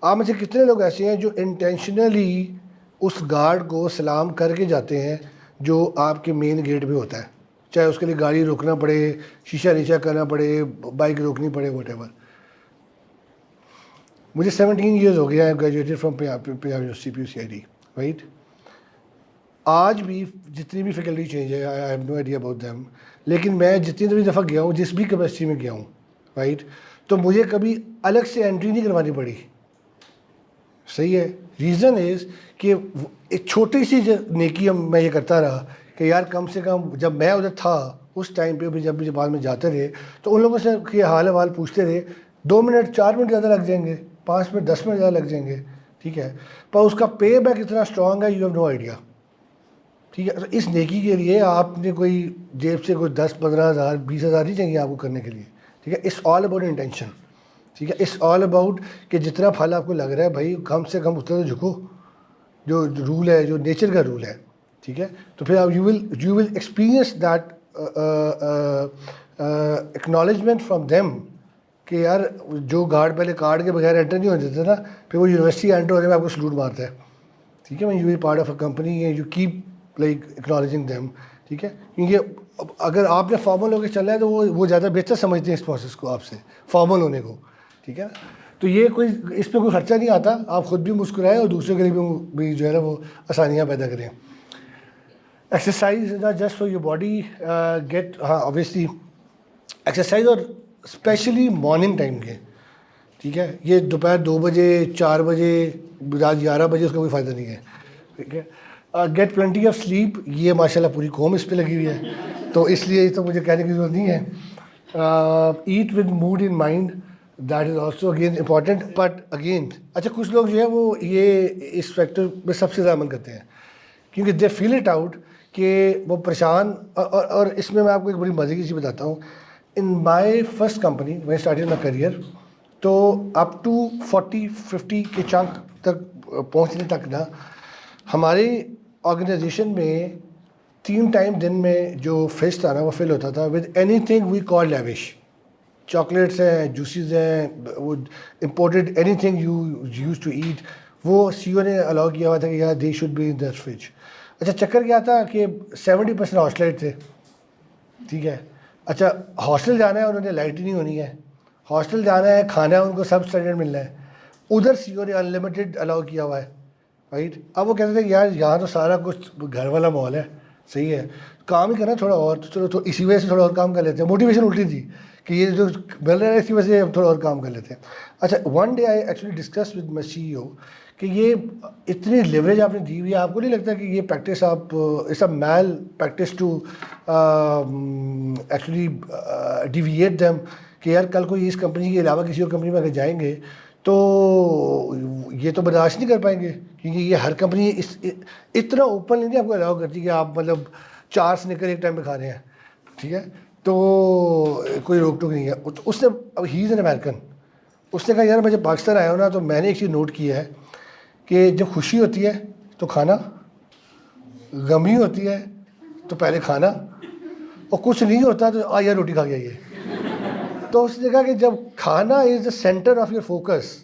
آپ میں سے کتنے لوگ ایسے ہیں جو انٹینشنلی اس گارڈ کو سلام کر کے جاتے ہیں جو آپ کے مین گیٹ پہ ہوتا ہے, چاہے اس کے لیے گاڑی روکنا پڑے, شیشہ نیچا کرنا پڑے, بائک روکنی پڑے, واٹ ایور. مجھے 17 ایئرز ہو گیا ہے, graduated from Punjab university PUCID, right. آج بھی جتنی بھی فیکلٹی چینج ہے, I have no idea about them, لیکن میں جتنی بھی دفعہ گیا ہوں, جس بھی کیپیسٹی میں گیا ہوں, رائٹ, تو مجھے کبھی الگ سے انٹری نہیں کروانی پڑی. صحیح ہے. ریزن از کہ ایک چھوٹی سی نیکی میں یہ کرتا رہا کہ یار کم سے کم جب میں ادھر تھا اس ٹائم پہ بھی, جب بھی بعد میں جاتے رہے تو ان لوگوں سے کہ حال حوال پوچھتے رہے, 2 منٹ 4 منٹ زیادہ لگ جائیں گے, 5 منٹ 10 منٹ زیادہ لگ جائیں گے, ٹھیک ہے, پر اس کا پے بیک اتنا اسٹرانگ ہے, یو ہیو نو آئیڈیا. ٹھیک ہے, اس نیکی کے لیے آپ نے کوئی جیب سے کوئی 10-15 ہزار 20 ہزار نہیں چاہیے آپ کو کرنے کے لیے, ٹھیک ہے. اٹس آل اباؤٹ انٹینشن, ٹھیک ہے. اٹس آل اباؤٹ کہ جتنا پھل آپ کو لگ رہا ہے بھائی کم سے کم اتنا تو جھکو, جو رول ہے, جو نیچر کا رول ہے, ٹھیک ہے. تو پھر آپ you will experience that acknowledgement from them کہ یار جو گارڈ پہلے کارڈ کے بغیر انٹر نہیں ہوتے تھے نا, پھر وہ یونیورسٹی انٹر ہونے میں آپ کو سلوٹ مارتا ہے, ٹھیک ہے. You be part of a company, you keep like acknowledging them, ٹھیک ہے. کیونکہ اگر آپ نے فارمل ہو کے چل رہا ہے تو وہ زیادہ بہتر سمجھتے ہیں اس پروسیس کو آپ سے, فارمل ہونے کو, ٹھیک ہے. تو یہ کوئی اس پہ کوئی خرچہ نہیں آتا, آپ خود بھی مسکرائیں اور دوسرے کے لیے بھی جو ہے نا وہ آسانیاں پیدا کریں. Exercise not just for your body get, ہاں اوبیسلی ایکسرسائز, اور اسپیشلی مارننگ ٹائم کے, ٹھیک ہے. یہ دوپہر 2 بجے 4 بجے رات 11 بجے اس کا کوئی فائدہ نہیں ہے, ٹھیک ہے. گیٹ پلنٹی آف سلیپ, یہ ماشاء اللہ پوری قوم اس پہ لگی ہوئی ہے, تو اس لیے تو مجھے کہنے کی ضرورت نہیں ہے. Eat with mood in mind, that is also again important, but again اچھا کچھ لوگ جو ہے وہ یہ اس فیکٹر میں سب سے زیادہ عمل کرتے ہیں کیونکہ دے فیل اٹ آؤٹ کہ وہ پریشان. اور اس میں آپ کو ایک بڑی مزے کی چیز بتاتا ہوں. In my first company when started my career, تو اپ ٹو 40-50 کے چنک تک پہنچنے تک نا ہماری آرگنائزیشن میں 3 ٹائم دن میں جو فیس تھا نا وہ فل ہوتا تھا with anything we call lavish. Chocolates ہیں, جوسیز ہیں, وہ imported anything you use to eat, وہ CEO نے الاؤ کیا ہوا تھا کہ یار they should be in that fridge. اچھا چکر کیا تھا کہ 70% ہاسٹلائٹ تھے, ٹھیک ہے. اچھا ہاسٹل جانا ہے, انہوں نے لائٹ ہی نہیں ہونی ہے, ہاسٹل جانا ہے, کھانا ہے ان کو سب اسٹینڈرڈ ملنا ہے. ادھر CEO نے ان لمیٹیڈ الاؤ کیا ہوا ہے, رائٹ. اب وہ کہتے تھے کہ یار یہاں تو سارا کچھ گھر والا ماحول ہے, صحیح ہے, کام ہی کرنا تھوڑا اور, تو چلو اسی وجہ سے تھوڑا اور کام کر لیتے ہیں. موٹیویشن الٹی تھی کہ یہ جو مل رہا ہے اسی وجہ سے ہم تھوڑا اور کام کر لیتے ہیں. اچھا one day I actually discuss with my CEO کہ یہ اتنی لیوریج آپ نے دی ہوئی ہے, آپ کو نہیں لگتا کہ یہ پریکٹس آپ it's a mail practice to actually deviate them, کہ یار کل کو اس کمپنی کے علاوہ کسی اور کمپنی میں اگر جائیں گے تو یہ تو برداشت نہیں کر پائیں گے، کیونکہ یہ ہر کمپنی اتنا اوپن نہیں آپ کو الاؤ کرتی کہ آپ مطلب 4 سنیکر ایک ٹائم پہ کھا رہے ہیں، ٹھیک ہے. تو کوئی روک ٹوک نہیں ہے. اس نے اب ہی از این امیرکن، اس نے کہا یار میں جب پاکستان آیا ہوں نا تو میں نے ایک چیز نوٹ کی ہے کہ جب خوشی ہوتی ہے تو کھانا، غمی ہوتی ہے تو پہلے کھانا، اور کچھ نہیں ہوتا تو آیا روٹی کھا کے آئیے. تو اس نے کہا کہ جب کھانا از دا سینٹر آف یور فوکس،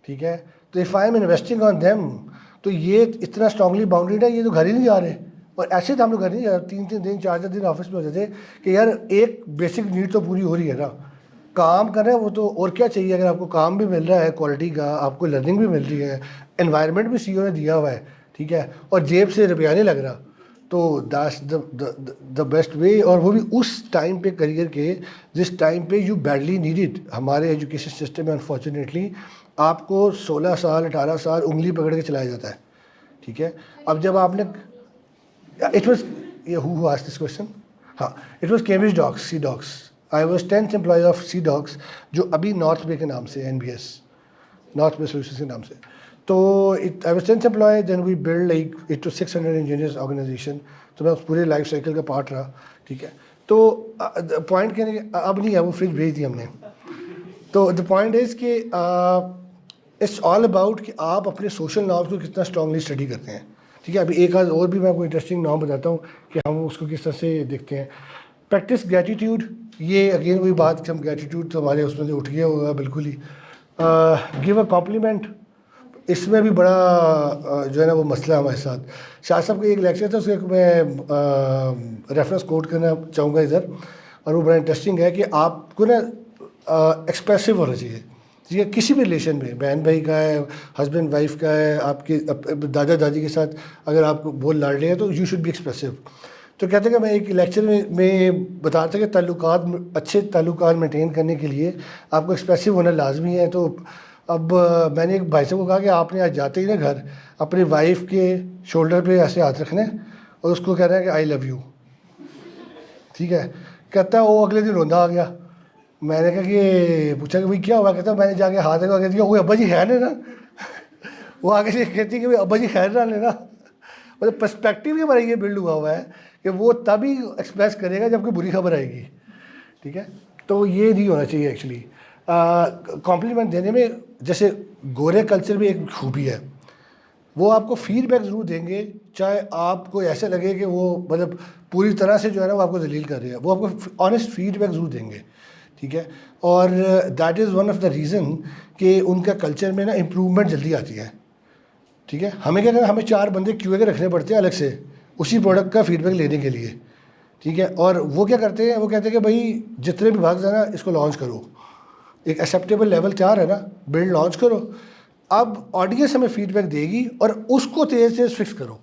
ٹھیک ہے، تو if I am investing on them, تو یہ اتنا اسٹرانگلی باؤنڈریڈ ہے، یہ تو گھر ہی نہیں جا رہے. اور ایسے تو ہم لوگ گھر نہیں جا رہے، 3 دن 4 دن آفس میں ہوتے تھے کہ یار ایک بیسک نیڈ تو پوری ہو رہی ہے نا، کام کر رہے ہیں وہ تو اور کیا چاہیے. اگر آپ کو کام بھی مل رہا ہے کوالٹی کا، آپ کو لرننگ بھی مل رہی ہے، انوائرمنٹ بھی سی او نے دیا ہوا ہے، ٹھیک ہے، اور جیب سے روپیہ نہیں لگ رہا، تو دیٹس دا بیسٹ وے. اور وہ بھی اس ٹائم پہ کریئر کے جس ٹائم پہ یو بیڈلی نیڈ. ہمارے ایجوکیشن سسٹم میں انفارچونیٹلی آپ کو 16 سال 18 سال انگلی پکڑ کے چلایا جاتا ہے، ٹھیک ہے. اب جب آپ نے it was who asked this question, ہاں it was Cambridge dogs, sea dogs. I was 10th employee of sea dogs, جو ابھی نارتھ بے کے نام سے NBS، نارتھ بے سولوشنز کے نام سے. تو I was 10th employee, then we build like 8 to 600 engineers organization. تو میں اس پورے لائف سائیکل کا پارٹ رہا، ٹھیک ہے. تو پوائنٹ کہنے کے اب نہیں ہے، وہ فریج بھیج دی ہم نے. تو دا پوائنٹ از کہ اٹس آل اباؤٹ کہ آپ اپنے سوشل نارمس کو کتنا اسٹرانگلی اسٹڈی کرتے ہیں، ٹھیک ہے. ابھی ایک آدھ اور بھی میں آپ کو انٹرسٹنگ نام بتاتا ہوں کہ ہم اس کو کس طرح سے دیکھتے ہیں. پریکٹس گریٹیٹیوڈ، یہ اگین وہی بات کہ ہم گریٹیٹیوڈ تو ہمارے اس میں سے اٹھ گیا ہوگا بالکل ہی. گیو اے کمپلیمنٹ، اس میں بھی بڑا جو ہے نا وہ مسئلہ ہے ہمارے ساتھ. شاہ صاحب کا ایک لیکچر تھا، اس کا میں ریفرنس کوٹ کرنا چاہوں گا ادھر، اور وہ بڑا انٹرسٹنگ ہے کہ آپ کو نا ایکسپریسو ہونا چاہیے. ٹھیک ہے، کسی بھی ریلیشن میں، بہن بھائی کا ہے، ہسبینڈ وائف کا ہے، آپ کے دادا دادی کے ساتھ اگر آپ کو بول لڑ رہے ہیں تو یو شوڈ بی ایکسپریسو. تو کہتے ہیں کہ میں ایک لیکچر میں بتا تھا کہ اچھے تعلقات مینٹین کرنے کے لیے آپ کو ایکسپریسو ہونا لازمی ہے. تو اب میں نے ایک بھائی صاحب کو کہا کہ آپ نے آج جاتے ہی نا گھر اپنی وائف کے شولڈر پہ ایسے ہاتھ رکھنے اور اس کو کہنا ہے کہ آئی لو یو، ٹھیک ہے. کہتا ہے وہ اگلے دن روندا آ گیا. میں نے کہا کہ پوچھا کہ بھائی کیا ہوا؟ کہتا میں نے جا کے ہاتھ رکھا، کہتی وہ ابا جی خیر ہے نا. وہ آگے سے کہتی کہ ابا جی خیر نہ لینا. مطلب پرسپیکٹیو ہی ہمارا یہ بلڈ ہوا ہے کہ وہ تبھی ایکسپریس کرے گا جب کوئی بری خبر آئے گی، ٹھیک ہے. تو یہ نہیں ہونا چاہیے ایکچولی. کمپلیمنٹ دینے میں جیسے گورے کلچر میں ایک خوبی ہے، وہ آپ کو فیڈ بیک ضرور دیں گے، چاہے آپ کو ایسے لگے کہ وہ مطلب پوری طرح سے جو ہے نا وہ آپ کو ذلیل کر رہے ہیں، وہ آپ کو آنیسٹ فیڈ بیک ضرور دیں گے، ٹھیک ہے. اور that is one of the reason کہ ان کا کلچر میں نا امپروومنٹ جلدی آتی ہے، ٹھیک ہے. ہمیں کیا کرنا، ہمیں 4 بندے QA کے رکھنے پڑتے ہیں الگ سے اسی پروڈکٹ کا فیڈ بیک لینے کے لیے، ٹھیک ہے. اور وہ کیا کرتے ہیں، وہ کہتے ہیں کہ بھائی جتنے بھی بھاگ جانا اس کو لانچ کرو، ایک ایکسیپٹیبل لیول تیار ہے نا، بلڈ لانچ کرو. اب آڈینس ہمیں فیڈ بیک دے گی اور اس کو تیز فکس کرو،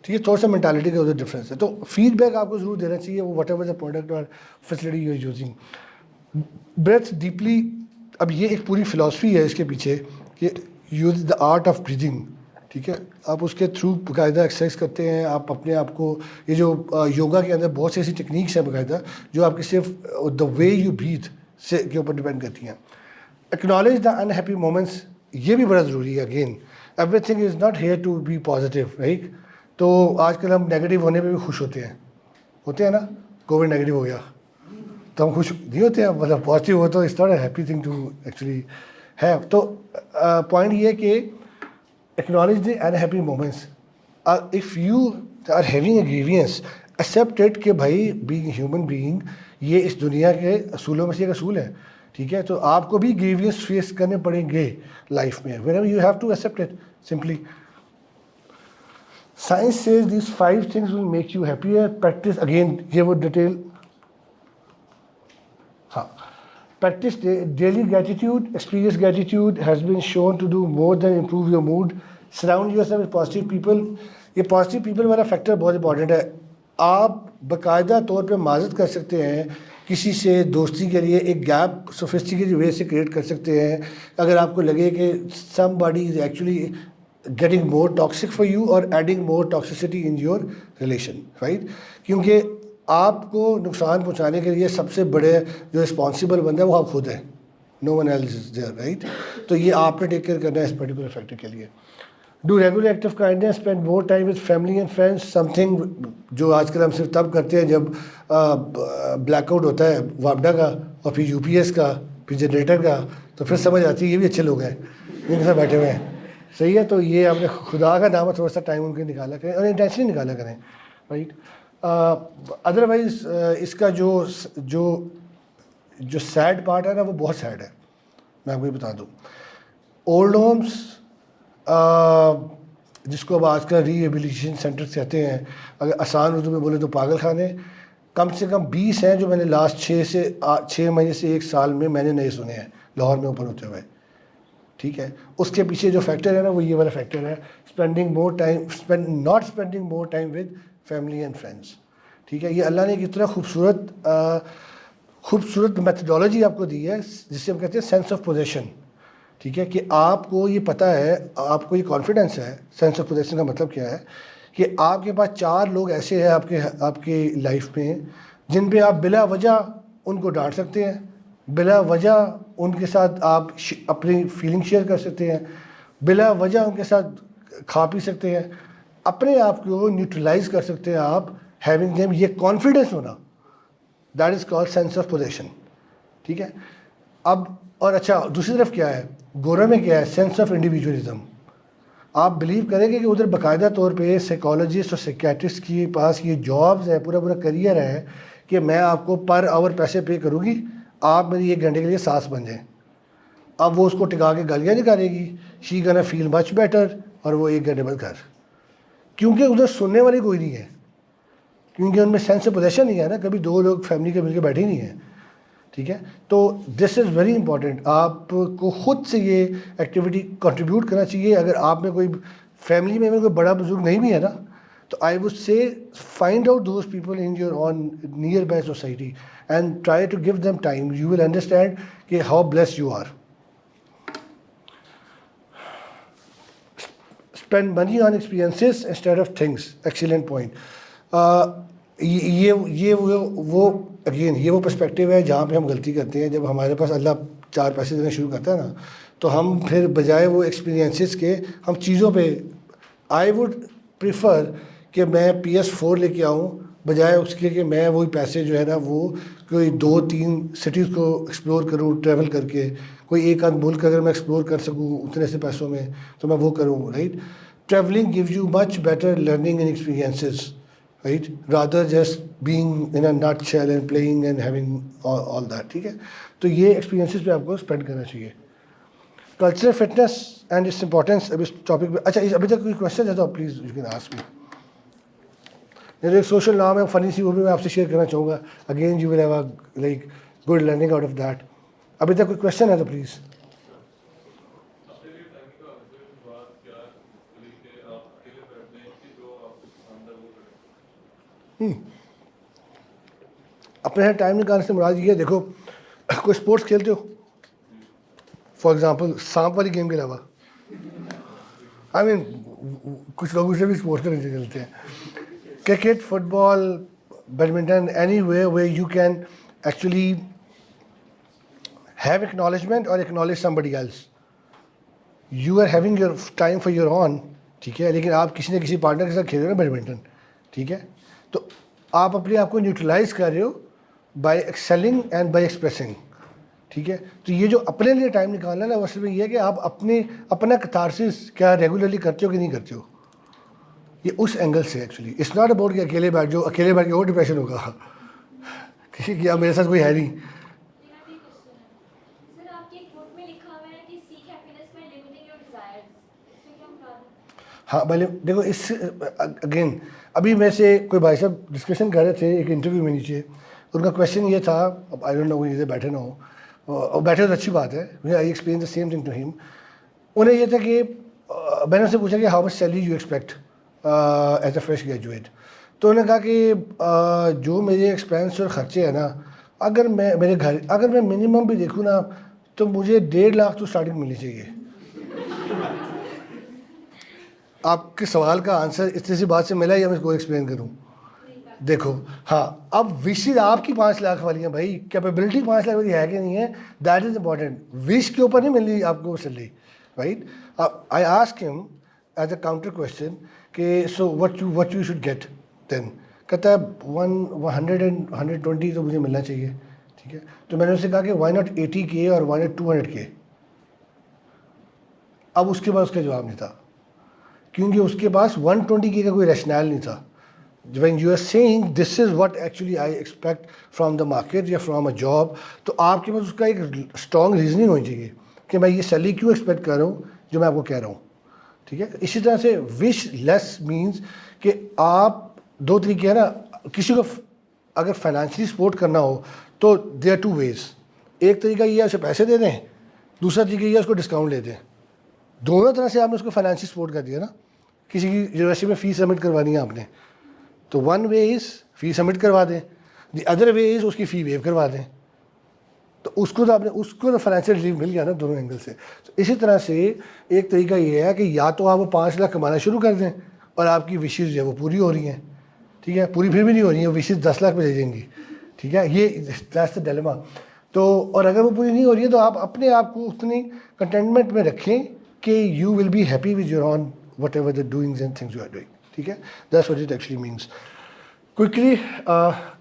ٹھیک ہے. تھوڑا سا مینٹالٹی کا ادھر ڈفرینس ہے. تو فیڈ بیک آپ کو ضرور دینا چاہیے، وہ وٹ ایور دا پروڈکٹ اور facility you are using. Breathe deeply, اب یہ ایک پوری فلاسفی ہے اس کے پیچھے کہ use the art of breathing, ٹھیک ہے. آپ اس کے تھرو باقاعدہ ایکسرسائز کرتے ہیں، آپ اپنے آپ کو، یہ جو یوگا کے اندر بہت سی ایسی ٹیکنیکس ہیں باقاعدہ جو آپ کی صرف دا وے یو بریتھ سے کے اوپر ڈپینڈ کرتی ہیں. ایکنالج دا انہیپی مومنٹس، یہ بھی بڑا ضروری ہے. Again everything is not here to be positive, right. تو آج کل ہم نیگیٹو ہونے پہ بھی خوش ہوتے ہیں نا. کووڈ نیگیٹو ہو گیا تو ہم خوش نہیں ہوتے ہیں، مطلب پازیٹیو ہو تو it's not a happy thing to actually ہے. تو پوائنٹ یہ ہے کہ acknowledge the unhappy moments. If you are having a grievance, accept it کہ بھائی بینگ ہیومن بینگ یہ اس دنیا کے اصولوں میں سے ایک اصول ہے، ٹھیک ہے. تو آپ کو بھی گریوینس فیس کرنے پڑیں گے لائف میں. whenever you have to accept it simply. Science says these 5 things will make you happier. Practice, again یہ وہ ڈیٹیل، ہاں. Practice daily gratitude. Experience gratitude has been shown to do more than improve your mood. Surround yourself with positive people. یہ positive people والا factor بہت important ہے. آپ باقاعدہ طور پہ معذرت کر سکتے ہیں کسی سے دوستی کے لیے، ایک گیپ سوفسٹیکیٹڈ وے سے کریٹ کر سکتے ہیں اگر آپ کو لگے کہ somebody is actually getting more toxic for you or adding more toxicity in your relation, right. کیونکہ آپ کو نقصان پہنچانے کے لیے سب سے بڑے جو رسپانسیبل بندہ ہے وہ آپ خود ہیں، no one else is there, right? تو یہ آپ نے ٹیک کیئر کرنا ہے اس پرٹیکولر فیکٹر کے لیے. Do regular act of kindness, spend more time with family and friends, some thing جو آج کل ہم صرف تب کرتے ہیں جب بلیک آؤٹ ہوتا ہے وابڈا کا اور پھر یو پی ایس کا پھر جنریٹر کا, تو پھر سمجھ آتی ہے یہ بھی اچھے لوگ ہیں جن کے ساتھ بیٹھے ہوئے ہیں. صحیح ہے, تو یہ آپ نے خدا کا نام ہے تھوڑا سا ٹائم ان کے نکالا کریں اور انٹینشنلی نکالا کریں, رائٹ. ادروائز اس کا جو سیڈ پارٹ ہے نا وہ بہت سیڈ ہے, میں آپ کو یہ بتا دوں. اولڈ ہومس جس کو اب آج کل ری ایبلیٹیشن سینٹر کہتے ہیں, اگر آسان اردو میں بولے تو پاگل خانے, کم سے کم 20 ہیں جو میں نے لاسٹ 6 مہینے سے 1 سال میں نے نئے سنے ہیں لاہور میں اوپن ہوتے ہوئے. ٹھیک ہے, اس کے پیچھے جو فیکٹر ہے نا وہ یہ والا فیکٹر ہے, not spending more time with family and friends. ٹھیک ہے, یہ اللہ نے ایک اتنا خوبصورت میتھڈالوجی آپ کو دی ہے جسے ہم کہتے ہیں سینس آف پوزیشن. ٹھیک ہے, کہ آپ کو یہ پتہ ہے, آپ کو یہ کانفیڈنس ہے. سینس آف پوزیشن کا مطلب کیا ہے کہ آپ کے پاس 4 لوگ ایسے ہیں آپ کے لائف میں جن پہ آپ بلا وجہ ان کو ڈانٹ سکتے ہیں, بلا وجہ ان کے ساتھ آپ اپنی فیلنگ شیئر کر سکتے ہیں, بلا وجہ ان کے ساتھ کھا پی سکتے ہیں, اپنے آپ کو نیوٹرلائز کر سکتے ہیں آپ ہیونگ دیم. یہ کانفیڈنس ہونا, that is call sense of position. ٹھیک ہے, اب اور اچھا دوسری طرف کیا ہے, گورا میں کیا ہے, سینس آف انڈیویجولزم. آپ بلیو کریں گے کہ ادھر باقاعدہ طور پہ سائیکالوجسٹ اور سائیکیٹرسٹ کے پاس یہ جابز ہے, پورا کریئر ہے کہ میں آپ کو پر آور پیسے پے کروں گی, آپ میری 1 گھنٹے کے لیے سانس بن جائیں. اب وہ اس کو ٹکا کے گالیاں نکالے گی, شی گنا فیل مچ بیٹر, اور وہ 1 گھنٹے بعد گھر. کیونکہ ادھر سننے والی کوئی نہیں ہے, کیونکہ ان میں سینس آف پوزیشن نہیں ہے نا, کبھی 2 لوگ فیملی کے مل کے بیٹھے ہی نہیں ہیں. ٹھیک ہے, تو دس از ویری امپورٹنٹ. آپ کو خود سے یہ ایکٹیویٹی کنٹریبیوٹ کرنا چاہیے. اگر آپ میں کوئی فیملی میں کوئی بڑا بزرگ نہیں بھی ہے نا, تو I would say find out those people in your own nearby society and try to give them time. You will understand کہ how bless you are. Spend money on experiences instead of things. Excellent point. یہ وہ perspective ہے جہاں پہ ہم غلطی کرتے ہیں. جب ہمارے پاس اللہ 4 پیسے دینا شروع کرتا ہے نا, تو ہم پھر بجائے وہ ایکسپیرینسز کے ہم چیزوں پہ, آئی وڈ پریفر کہ میں PS4 لے کے آؤں بجائے اس کے کہ میں وہی پیسے جو ہے نا وہ کوئی 2-3 سٹیز کو ایکسپلور کروں ٹریول کر کے. کوئی 1 آدھ ملک اگر میں ایکسپلور کر سکوں اتنے سے پیسوں میں تو میں وہ کروں, right. Travelling gives you much better learning and experiences, right, rather just being in a nutshell and playing and having all that. ٹھیک ہے, تو یہ ایکسپیرینسز پہ آپ کو اسپینڈ کرنا چاہیے. Cultural fitness and its importance. اب اس ٹاپک پہ اچھا ابھی تک کوئی کویشچن ہے تو please you can ask me. میرے ایک سوشل نام ہے فنی سی, وہ بھی میں آپ سے شیئر کرنا چاہوں گا. Again you will have a like good learning out of that. ابھی تک کوئی کویشچن ہے تو پلیز. اپنے ٹائم نکالنے سے مراد یہ ہے, دیکھو کوئی اسپورٹس کھیلتے ہو فار ایگزامپل سانپ والی گیم کے علاوہ, آئی مین کچھ لوگ اسے بھی اسپورٹس کے نیچے کھیلتے ہیں, cricket, football, badminton, anyway you can actually have acknowledgement اور acknowledge somebody else. You are having your time for your own. ٹھیک ہے, لیکن آپ کسی نہ کسی پارٹنر کے ساتھ کھیل رہے ہو نا بیڈمنٹن. ٹھیک ہے, تو آپ اپنے آپ کو نیوٹرلائز کر رہے ہو by excelling and by expressing. ٹھیک ہے, تو یہ جو اپنے لیے ٹائم نکالنا ہے نا, اصل میں یہ ہے کہ آپ اپنا کتھارسس کیا ریگولرلی کرتے ہو کہ نہیں کرتے ہو. یہ اس اینگل سے ایکچولی اٹس ناٹ اباؤٹ کہ اکیلے بیٹھ کے اور ڈپریشن ہوگا کہ اب میرے ساتھ کوئی ہے نہیں. ہاں پہلے دیکھو اس اگین ابھی میں سے کوئی بھائی صاحب ڈسکشن کر رہے تھے ایک انٹرویو میں نیچے, ان کا کویشچن یہ تھا, اب آئی ڈونٹ نو کوئی بیٹھے نہ ہو, اور بیٹھے تو اچھی بات ہے, I explain the same thing to him. انہیں یہ تھا کہ میں نے ان سے پوچھا کہ how much salary you expect as a fresh graduate. تو انہوں نے کہا کہ جو میرے ایکسپینس اور خرچے ہیں نا, اگر میں منیمم بھی دیکھوں نا تو مجھے 1.5 لاکھ تو اسٹارٹنگ ملنی چاہیے. آپ کے سوال کا آنسر اتنی سی بات سے ملا یا میں اس کو ایکسپلین کروں؟ دیکھو ہاں اب وشز آپ کی 5 لاکھ والی ہیں بھائی, کیپیبلٹی 5 لاکھ والی ہے کہ نہیں ہے, دیٹ از امپورٹنٹ. وش کے اوپر نہیں مل رہی آپ کو salary, right. I ask him as a counter question کہ so what you should get then. کہتا ہے 100 اینڈ 120 تو مجھے ملنا چاہیے, ٹھیک ہے. تو میں نے اس سے کہا کہ وائی ناٹ 80K اور وائی ناٹ 200K. اب اس کے بعد اس کا جواب نہیں تھا, کیونکہ اس کے پاس 120K کا کوئی ریشنل نہیں تھا. When you are saying this is what actually I expect from the market یا from a job, تو آپ کے پاس اس کا ایک اسٹرانگ ریزننگ ہونی چاہیے کہ میں یہ سیلری کیوں ایکسپیکٹ کر رہا ہوں جو میں آپ کو کہہ رہا ہوں, ٹھیک ہے. اسی طرح سے وش لیس مینس کہ آپ 2 طریقے ہیں نا, کسی کو اگر فائنینشلی سپورٹ کرنا ہو تو دیر آر 2 ways. ایک طریقہ یہ ہے اسے پیسے دے دیں, دوسرا طریقہ یہ ہے اس کو ڈسکاؤنٹ لے دیں. دونوں طرح سے آپ نے اس کو فائنینشلی سپورٹ کر دیا نا. کسی کی یونیورسٹی میں فیس سبمٹ کروانی ہے آپ نے, تو 1 way از فی سبمٹ کروا دیں, دی ادر وے از اس کی فی ویو کروا دیں. تو اس کو تو آپ نے اس کو تو فائنینشیل ریلیف مل گیا نا دونوں اینگل سے. تو اسی طرح سے ایک طریقہ یہ ہے کہ یا تو آپ وہ 5 لاکھ کمانا شروع کر دیں اور آپ کی وشز جو ہے وہ پوری ہو رہی ہیں, ٹھیک ہے. پوری پھر بھی نہیں ہو رہی ہیں, وشز 10 لاکھ پہ لے جائیں گی, ٹھیک ہے. یہ دیٹس دا ڈیلیما. تو اور اگر وہ پوری نہیں ہو رہی ہے تو آپ اپنے آپ کو اتنی کنٹینٹمنٹ میں رکھیں کہ you will be happy with your own whatever the doings and things you are doing, ٹھیک ہے. That's what it actually means. Quickly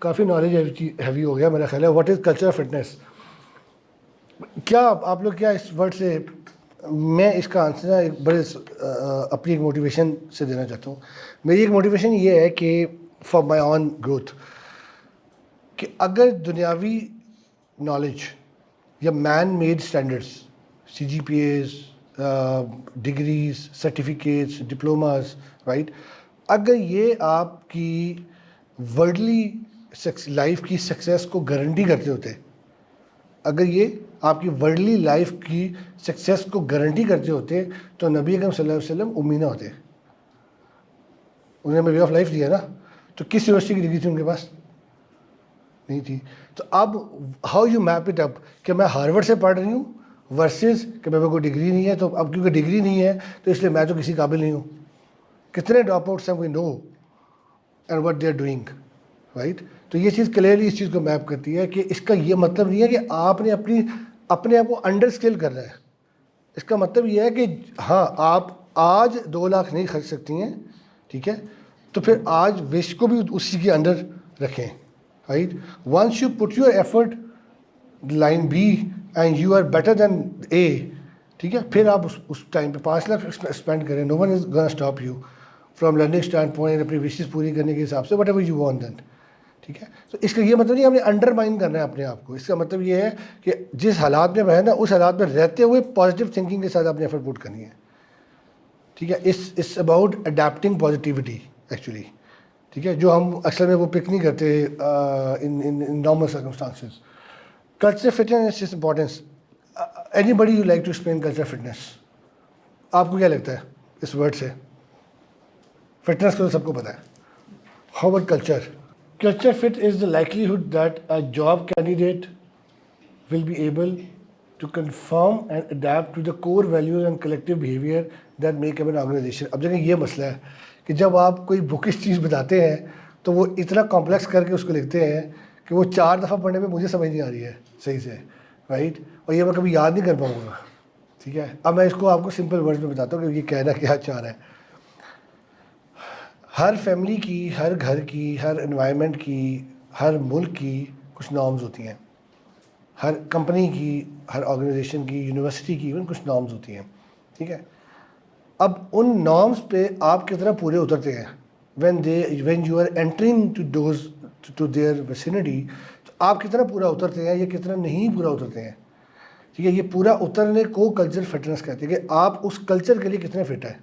کافی نالج ہیوی ہو گیا میرا خیال ہے. واٹ از کلچر فٹنس, کیا آپ لوگ کیا اس ورڈ سے, میں اس کا آنسر ایک بڑے اپنی ایک موٹیویشن سے دینا چاہتا ہوں. میری ایک موٹیویشن یہ ہے کہ فار مائی آن گروتھ, کہ اگر دنیاوی نالج یا man made standards, CGPAs, degrees, certificates, diplomas, right, اگر یہ آپ کی ورڈلی لائف کی سکسیس کو گارنٹی کرتے ہوتے, اگر یہ آپ کی ورڈلی لائف کی سکسیس کو گارنٹی کرتے ہوتے تو نبی اکرم صلی اللہ علیہ وسلم امی نہ ہوتے. انہوں نے وے آف لائف دیا نا, تو کس یونیورسٹی کی ڈگری تھی ان کے پاس؟ نہیں تھی. تو اب how you map it up کہ میں ہارورڈ سے پڑھ رہی ہوں ورسز کہ میرے کوئی ڈگری نہیں ہے, تو اب کیونکہ ڈگری نہیں ہے تو اس لیے میں تو کسی قابل نہیں ہوں. کتنے ڈراپ آؤٹس ہیں we know and what they are doing, right. تو یہ چیز کلیئرلی اس چیز کو میپ کرتی ہے کہ اس کا یہ مطلب نہیں ہے کہ آپ نے اپنے آپ کو انڈر اسکل کرنا ہے. اس کا مطلب یہ ہے کہ ہاں آپ آج 2 لاکھ نہیں خرچ سکتی ہیں, ٹھیک ہے, تو پھر آج وش کو بھی اسی کے انڈر رکھیں, right. Once you put your effort line B and you are better than A, ٹھیک ہے, پھر آپ اس ٹائم پہ 5 لاکھ اسپینڈ کریں. No one is gonna stop you from learning standpoint, اپنی وشز پوری کرنے کے حساب سے, whatever you want then, ٹھیک ہے. تو اس کا یہ مطلب نہیں آپ نے انڈر مائن کرنا ہے اپنے آپ کو. اس کا مطلب یہ ہے کہ جس حالات میں رہنا اس حالات میں رہتے ہوئے پازیٹیو تھنکنگ کے ساتھ اپنے ایفرٹ پٹ کرنی ہے, ٹھیک ہے. It's about adapting positivity actually, ٹھیک ہے, جو ہم اکثر میں وہ پک نہیں کرتے in normal circumstances. Culture fitness is importance. Anybody you like to explain culture fitness, آپ کو کیا لگتا ہے اس ورڈ سے؟ فٹنس کو تو سب کو پتہ ہے. How about culture? Culture fit is the likelihood that a job candidate will be able to conform and adapt to the core values and collective behavior that make up an organization. اب دیکھیں یہ مسئلہ ہے کہ جب آپ کوئی بکش چیز بتاتے ہیں تو وہ اتنا کمپلیکس کر کے اس کو لکھتے ہیں کہ وہ 4 دفعہ پڑھنے میں مجھے سمجھ نہیں آ رہی ہے صحیح سے, رائٹ, اور یہ میں کبھی یاد نہیں کر پاؤں گا, ٹھیک ہے. اب میں اس کو آپ کو سمپل ورڈز میں بتاتا ہوں کہ یہ کہنا کیا چاہ رہا ہے. ہر فیملی کی, ہر گھر کی, ہر انوائرمنٹ کی, ہر ملک کی کچھ نارمز ہوتی ہیں. ہر کمپنی کی, ہر آرگنائزیشن کی, یونیورسٹی کی ایون کچھ نارمز ہوتی ہیں, ٹھیک ہے. اب ان نارمز پہ آپ کتنا پورے اترتے ہیں when you are entering to their ویسینٹی, تو آپ کتنا پورا اترتے ہیں یا کتنا نہیں پورا اترتے ہیں, ٹھیک ہے. یہ پورا اترنے کو کلچر فٹنس کہتے ہیں کہ آپ اس کلچر کے لیے کتنے فٹ ہیں,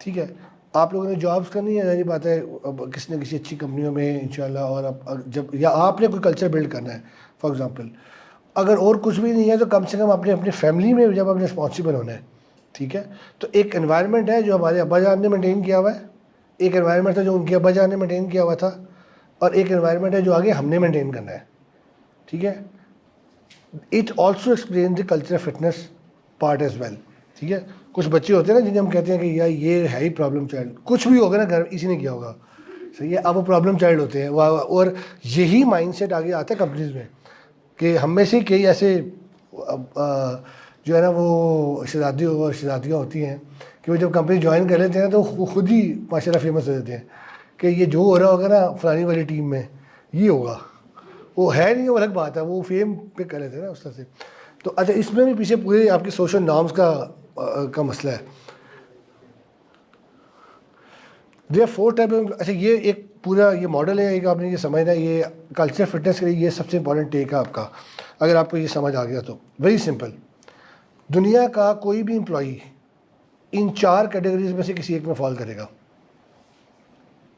ٹھیک ہے. آپ لوگوں نے جابس کرنی ہے, ظاہری بات ہے کسی نہ کسی اچھی کمپنیوں میں انشاءاللہ, اور جب یا آپ نے کوئی کلچر بلڈ کرنا ہے فار ایگزامپل, اگر اور کچھ بھی نہیں ہے تو کم سے کم اپنے فیملی میں جب آپ نے رسپانسیبل ہونا ہے, ٹھیک ہے. تو ایک انوائرمنٹ ہے جو ہمارے ابا جان نے مینٹین کیا ہوا ہے, ایک انوائرمنٹ تھا جو ان کے ابا جان نے مینٹین کیا ہوا تھا, اور ایک انوائرمنٹ ہے جو آگے ہم نے مینٹین کرنا ہے, ٹھیک ہے. It also explain the culture fitness part as well, ٹھیک ہے. کچھ بچے ہوتے ہیں نا جنہیں ہم کہتے ہیں کہ یار یہ ہے ہی پرابلم چائلڈ, کچھ بھی ہوگا نا گھر اسی نے کیا ہوگا, صحیح ہے. اب وہ پرابلم چائلڈ ہوتے ہیں, اور یہی مائنڈ سیٹ آگے آتا ہے کمپنیز میں کہ ہم میں سے کئی ایسے جو ہے نا وہ شہزادی اور شہزادیاں ہوتی ہیں کہ وہ جب کمپنی جوائن کر لیتے ہیں تو خود ہی ماشاء اللہ فیمس ہو جاتے ہیں کہ یہ جو ہو رہا ہوگا نا فلانی والی ٹیم میں یہ ہوگا. وہ ہے نہیں, وہ الگ بات ہے, وہ فیم پہ کر لیتے ہیں نا اس طرح سے. تو اچھا اس میں بھی پیچھے پورے آپ کے سوشل نارمس کا مسئلہ ہے. They are 4 type. اچھا یہ ایک پورا یہ ماڈل ہے ایک, آپ نے یہ سمجھنا ہے یہ کلچر فٹنس کے لیے یہ سب سے امپورٹنٹ ٹیک ہے آپ کا, اگر آپ کو یہ سمجھ آ گیا تو. ویری سمپل, دنیا کا کوئی بھی امپلائی ان 4 کیٹیگریز میں سے کسی ایک میں فال کرے گا.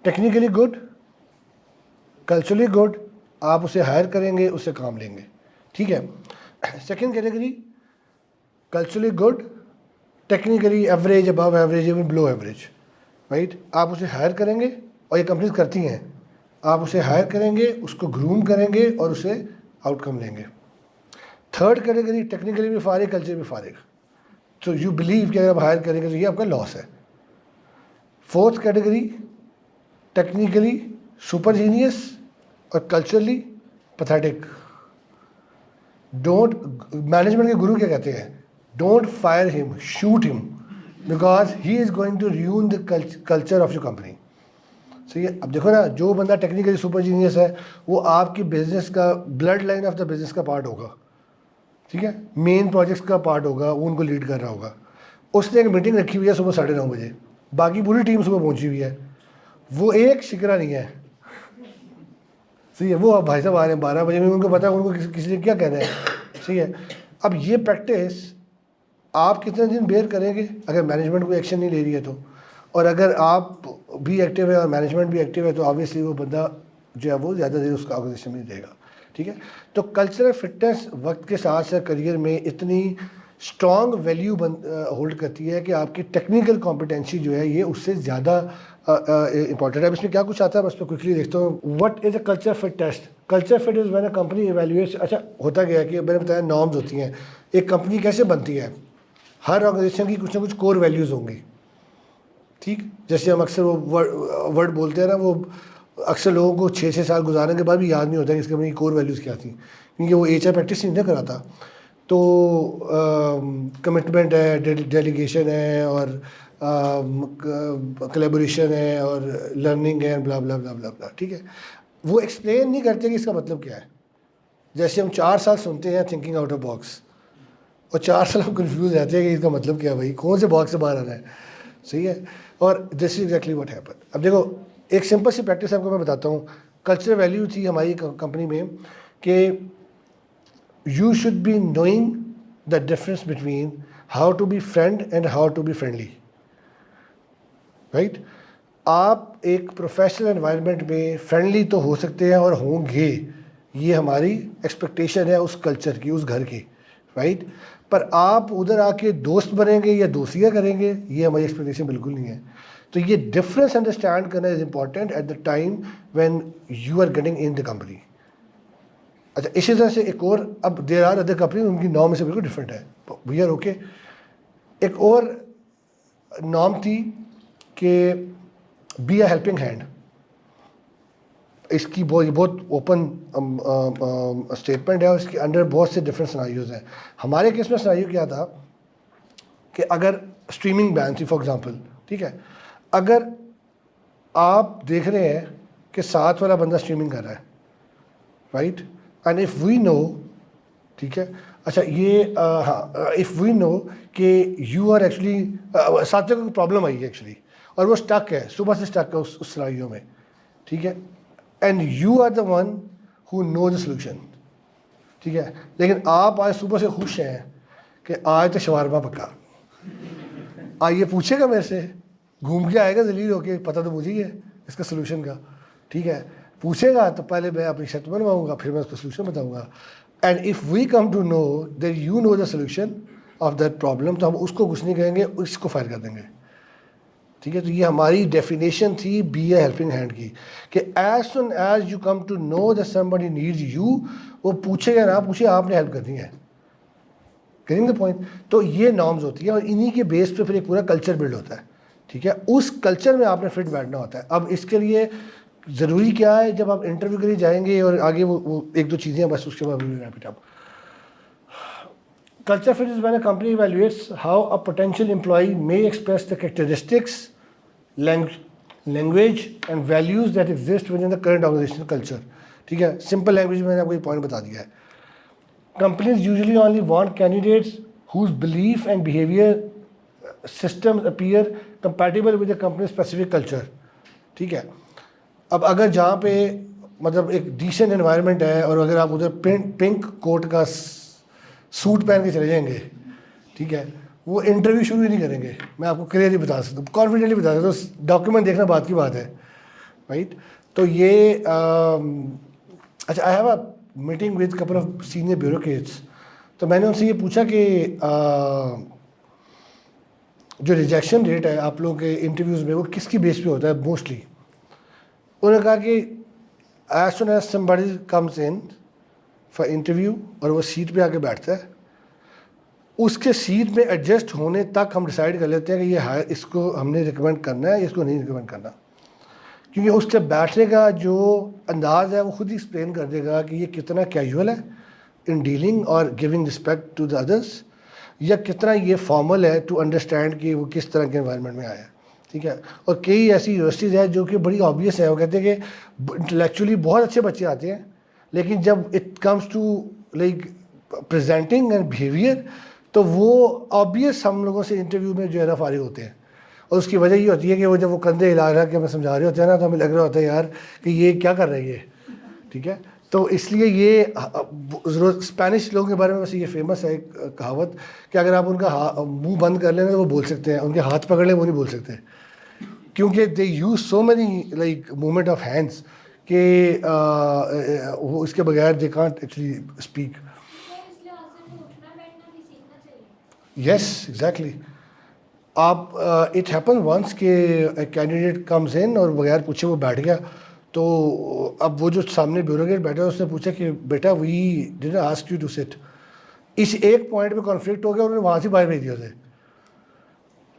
ٹیکنیکلی گڈ, کلچرلی گڈ, آپ اسے ہائر کریں گے, اس سے کام لیں گے, ٹھیک ہے. Second category culturally good, technically average, above average, even below average, right. آپ اسے ہائر کریں گے, اور یہ کمپنیز کرتی ہیں, آپ اسے ہائر کریں گے, اس کو گروم کریں گے اور اسے آؤٹ کم لیں گے. تھرڈ کیٹیگری ٹیکنیکلی بھی فارغ, کلچر بھی فارغ, تو یو بلیو کہ اگر آپ ہائر کریں گے تو یہ آپ کا لاس ہے. Fourth category technically super genius اور کلچرلی پتھیٹک. ڈونٹ, مینجمنٹ کے گرو کیا کہتے ہیں, don't fire him, shoot him, because he is going to ruin the culture of your company. صحیح ہے. اب دیکھو نا, جو بندہ ٹیکنیکلی سپر جینیس ہے وہ آپ کی بزنس کا bloodline of the business کا پارٹ ہوگا, ٹھیک ہے, مین پروجیکٹس کا پارٹ ہوگا, وہ ان کو لیڈ کر رہا ہوگا. اس نے ایک میٹنگ رکھی ہوئی ہے صبح 9:30 بجے, باقی پوری ٹیم صبح پہنچی ہوئی ہے, وہ ایک شکرا نہیں ہے. صحیح ہے. وہ بھائی صاحب آ رہے ہیں 12 بجے میں, ان کو پتا ہے ان کو کسی نے کیا کہنا ہے. صحیح ہے. اب یہ پریکٹس آپ کتنے دن بیئر کریں گے اگر مینجمنٹ کوئی ایکشن نہیں لے رہی ہے تو, اور اگر آپ بھی ایکٹیو ہے اور مینجمنٹ بھی ایکٹیو ہے تو آبویسلی وہ بندہ جو ہے وہ زیادہ دیر اس کا آرگنائزیشن میں دے گا, ٹھیک ہے. تو کلچرل فٹنس وقت کے ساتھ ساتھ کریئر میں اتنی اسٹرانگ ویلیو ہولڈ کرتی ہے کہ آپ کی ٹیکنیکل کمپیٹنسی جو ہے یہ اس سے زیادہ امپورٹنٹ ہے. اب اس میں کیا کچھ آتا ہے, بس میں کوئکلی دیکھتا ہوں. What is a culture fit test. Culture fit is when a company evaluates. اچھا ہوتا گیا کہ میں نے بتایا نارمز ہوتی ہیں. ایک کمپنی کیسے بنتی ہے, ہر آرگنائزیشن کی کچھ نہ کچھ کور ویلیوز ہوں گی, ٹھیک. جیسے ہم اکثر وہ ورڈ بولتے ہیں نا, وہ اکثر لوگوں کو 6 سال گزارنے کے بعد بھی یاد نہیں ہوتا کہ اس کمپنی کی کور ویلیوز کیا تھیں, کیونکہ وہ HR پریکٹس نہیں کراتا. تو کمٹمنٹ ہے, ڈیلیگیشن ہے, اور کلیبوریشن ہے, اور لرننگ ہے, بلا بلا بلا بلا بلا, ٹھیک ہے. وہ ایکسپلین نہیں کرتے کہ اس کا مطلب کیا ہے. جیسے ہم 4 سال سنتے ہیں تھنکنگ آؤٹ آف باکس, اور 4 سال ہم کنفیوز رہتے ہیں کہ اس کا مطلب کیا ہے, بھائی کون سے باکس سے باہر آنا ہے. صحیح ہے. اور this is exactly what happen. اب دیکھو ایک سمپل سی پریکٹس آپ کو میں بتاتا ہوں. کلچرل ویلیو تھی ہماری کمپنی میں کہ you should be knowing the difference between how to be friend and how to be friendly, right. آپ ایک پروفیشنل انوائرمنٹ میں فرینڈلی تو ہو سکتے ہیں اور ہوں گے, یہ ہماری ایکسپیکٹیشن ہے اس کلچر کی, اس گھر کی, رائٹ. پر آپ ادھر آ کے دوست بنیں گے یا دوستیاں کریں گے, یہ ہماری ایکسپیکٹیشن بالکل نہیں ہے. تو یہ ڈفرینس انڈرسٹینڈ کرنا is important at the time when you are getting in the company. اچھا اسی طرح سے ایک اور, اب دیر آر ادر کمپنی ان کی نام سے بالکل ڈفرینٹ ہے, وی آر اوکے. ایک اور نام تھی کہ بی اے ہیلپنگ ہینڈ. اس کی بہت اوپن اسٹیٹمنٹ ہے, اور اس کے اندر بہت سے ڈفرینٹ سناریوز ہیں. ہمارے کیس میں سناریو کیا تھا کہ اگر اسٹریمنگ بین تھی فار ایگزامپل, ٹھیک ہے, اگر آپ دیکھ رہے ہیں کہ ساتھ والا بندہ اسٹریمنگ کر رہا ہے, رائٹ, اینڈ ایف وی نو, ٹھیک ہے, اچھا یہ ہاں, ایف وی نو کہ یو آر ایکچولی ساتھ میں کوئی پرابلم آئی ہے ایکچولی, اور وہ اسٹک ہے, صبح سے اسٹک ہے اس سناریو میں, ٹھیک ہے, and you are the one who know the solution, ٹھیک ہے, لیکن آپ آج صبح سے خوش ہیں کہ آج تو شوارما پکا, یہ پوچھے گا میرے سے, گھوم کے آئے گا ذلیل ہو کے, پتہ تو مجھے ہی ہے اس کا سولوشن کا, ٹھیک ہے, پوچھے گا تو پہلے میں اپنی شرط بنواؤں گا, پھر میں اس کا سولوشن بتاؤں گا. And if we come to know that you know the solution of that problem, تو ہم اس کو کچھ نہیں کہیں گے, اس کو فائر کر دیں گے, ٹھیک ہے. تو یہ ہماری ڈیفینیشن تھی بی اے ہیلپنگ ہینڈ کی, کہ as soon as you come to know that somebody needs you, وہ پوچھے گا نہ پوچھے, آپ نے ہیلپ کرنی ہے. Getting the point. تو یہ نارمز ہوتی ہیں, اور انہی کے بیس پہ پھر ایک پورا کلچر بلڈ ہوتا ہے, ٹھیک ہے. اس کلچر میں آپ نے فٹ بیٹھنا ہوتا ہے. اب اس کے لیے ضروری کیا ہے جب آپ انٹرویو کے لیے جائیں گے اور آگے وہ ایک دو چیزیں ہیں بس اس کے بعد wrap it up. Culture fit is when a company evaluates how a potential employee may express the characteristics, language and values that exist within the current organizational culture. ٹھیک ہے, سمپل لینگویج میں نے آپ کو یہ پوائنٹ بتا دیا ہے. Companies usually only want candidates whose belief and behavior systems appear compatible with the company's specific culture. ٹھیک ہے, اب اگر جہاں پہ مطلب ایک ڈیسنٹ انوائرمنٹ ہے اور اگر آپ ادھر پنک کوٹ کا سوٹ پہن کے چلے جائیں گے, ٹھیک ہے, وہ انٹرویو شروع ہی نہیں کریں گے. میں آپ کو کلیئرلی بتا سکتا ہوں, کانفیڈنٹلی بتا سکتا ہوں, ڈاکیومنٹ دیکھنا بات کی بات ہے, رائٹ. تو یہ اچھا, I have a meeting with couple of senior bureaucrats. تو میں نے ان سے یہ پوچھا کہ جو ریجیکشن ریٹ ہے آپ لوگوں کے انٹرویوز میں وہ کس کی بیس پہ ہوتا ہے موسٹلی. انہوں نے کہا کہ as soon as somebody comes in for interview اور وہ سیٹ پہ آ کے بیٹھتا ہے, اس کے سیٹ میں ایڈجسٹ ہونے تک ہم ڈیسائیڈ کر لیتے ہیں کہ یہ اس کو ہم نے ریکمینڈ کرنا ہے, اس کو نہیں ریکمینڈ کرنا. کیونکہ اس کے بیٹھنے کا جو انداز ہے وہ خود ہی ایکسپلین کر دے گا کہ یہ کتنا کیجول ہے ان ڈیلنگ اور گیونگ رسپیکٹ ٹو دا ادرس, یا کتنا یہ فارمل ہے ٹو انڈرسٹینڈ کہ وہ کس طرح کے انوائرمنٹ میں آیا ہے. ٹھیک ہے, اور کئی ایسی یونیورسٹیز ہیں جو کہ بڑی آبویس ہیں, وہ کہتے ہیں کہ انٹلیکچولی بہت اچھے بچے آتے ہیں لیکن جب it comes to like presenting and behaviour تو وہ آبویس ہم لوگوں سے انٹرویو میں جو ہے نا فارغ ہوتے ہیں. اور اس کی وجہ یہ ہوتی ہے کہ وہ جب وہ کندھے ہلا رہا کہ ہمیں سمجھا رہے ہوتے ہیں نا تو ہمیں لگ رہا ہوتا ہے یار کہ یہ کیا کر رہا ہے یہ. ٹھیک ہے, تو اس لیے یہ اسپینش لوگوں کے بارے میں ویسے یہ فیمس ہے ایک کہاوت کہ اگر آپ ان کا منہ بند کر لیں تو وہ بول سکتے ہیں, ان کے ہاتھ پکڑ لیں وہ نہیں بول سکتے, کیونکہ they use so many like movement of hands کہ وہ اس کے بغیر they can't actually speak. Yes exactly. آپ اٹ ہیپن ونس کہ کینڈیڈیٹ کمز ان اور بغیر پوچھے وہ بیٹھ گیا, تو اب وہ جو سامنے بیوروکریٹ بیٹھا اس نے پوچھا کہ بیٹا we didn't ask you to sit. اس ایک پوائنٹ پہ کانفلکٹ ہو گیا, انہوں نے وہاں سے باہر بھیج دیا اسے.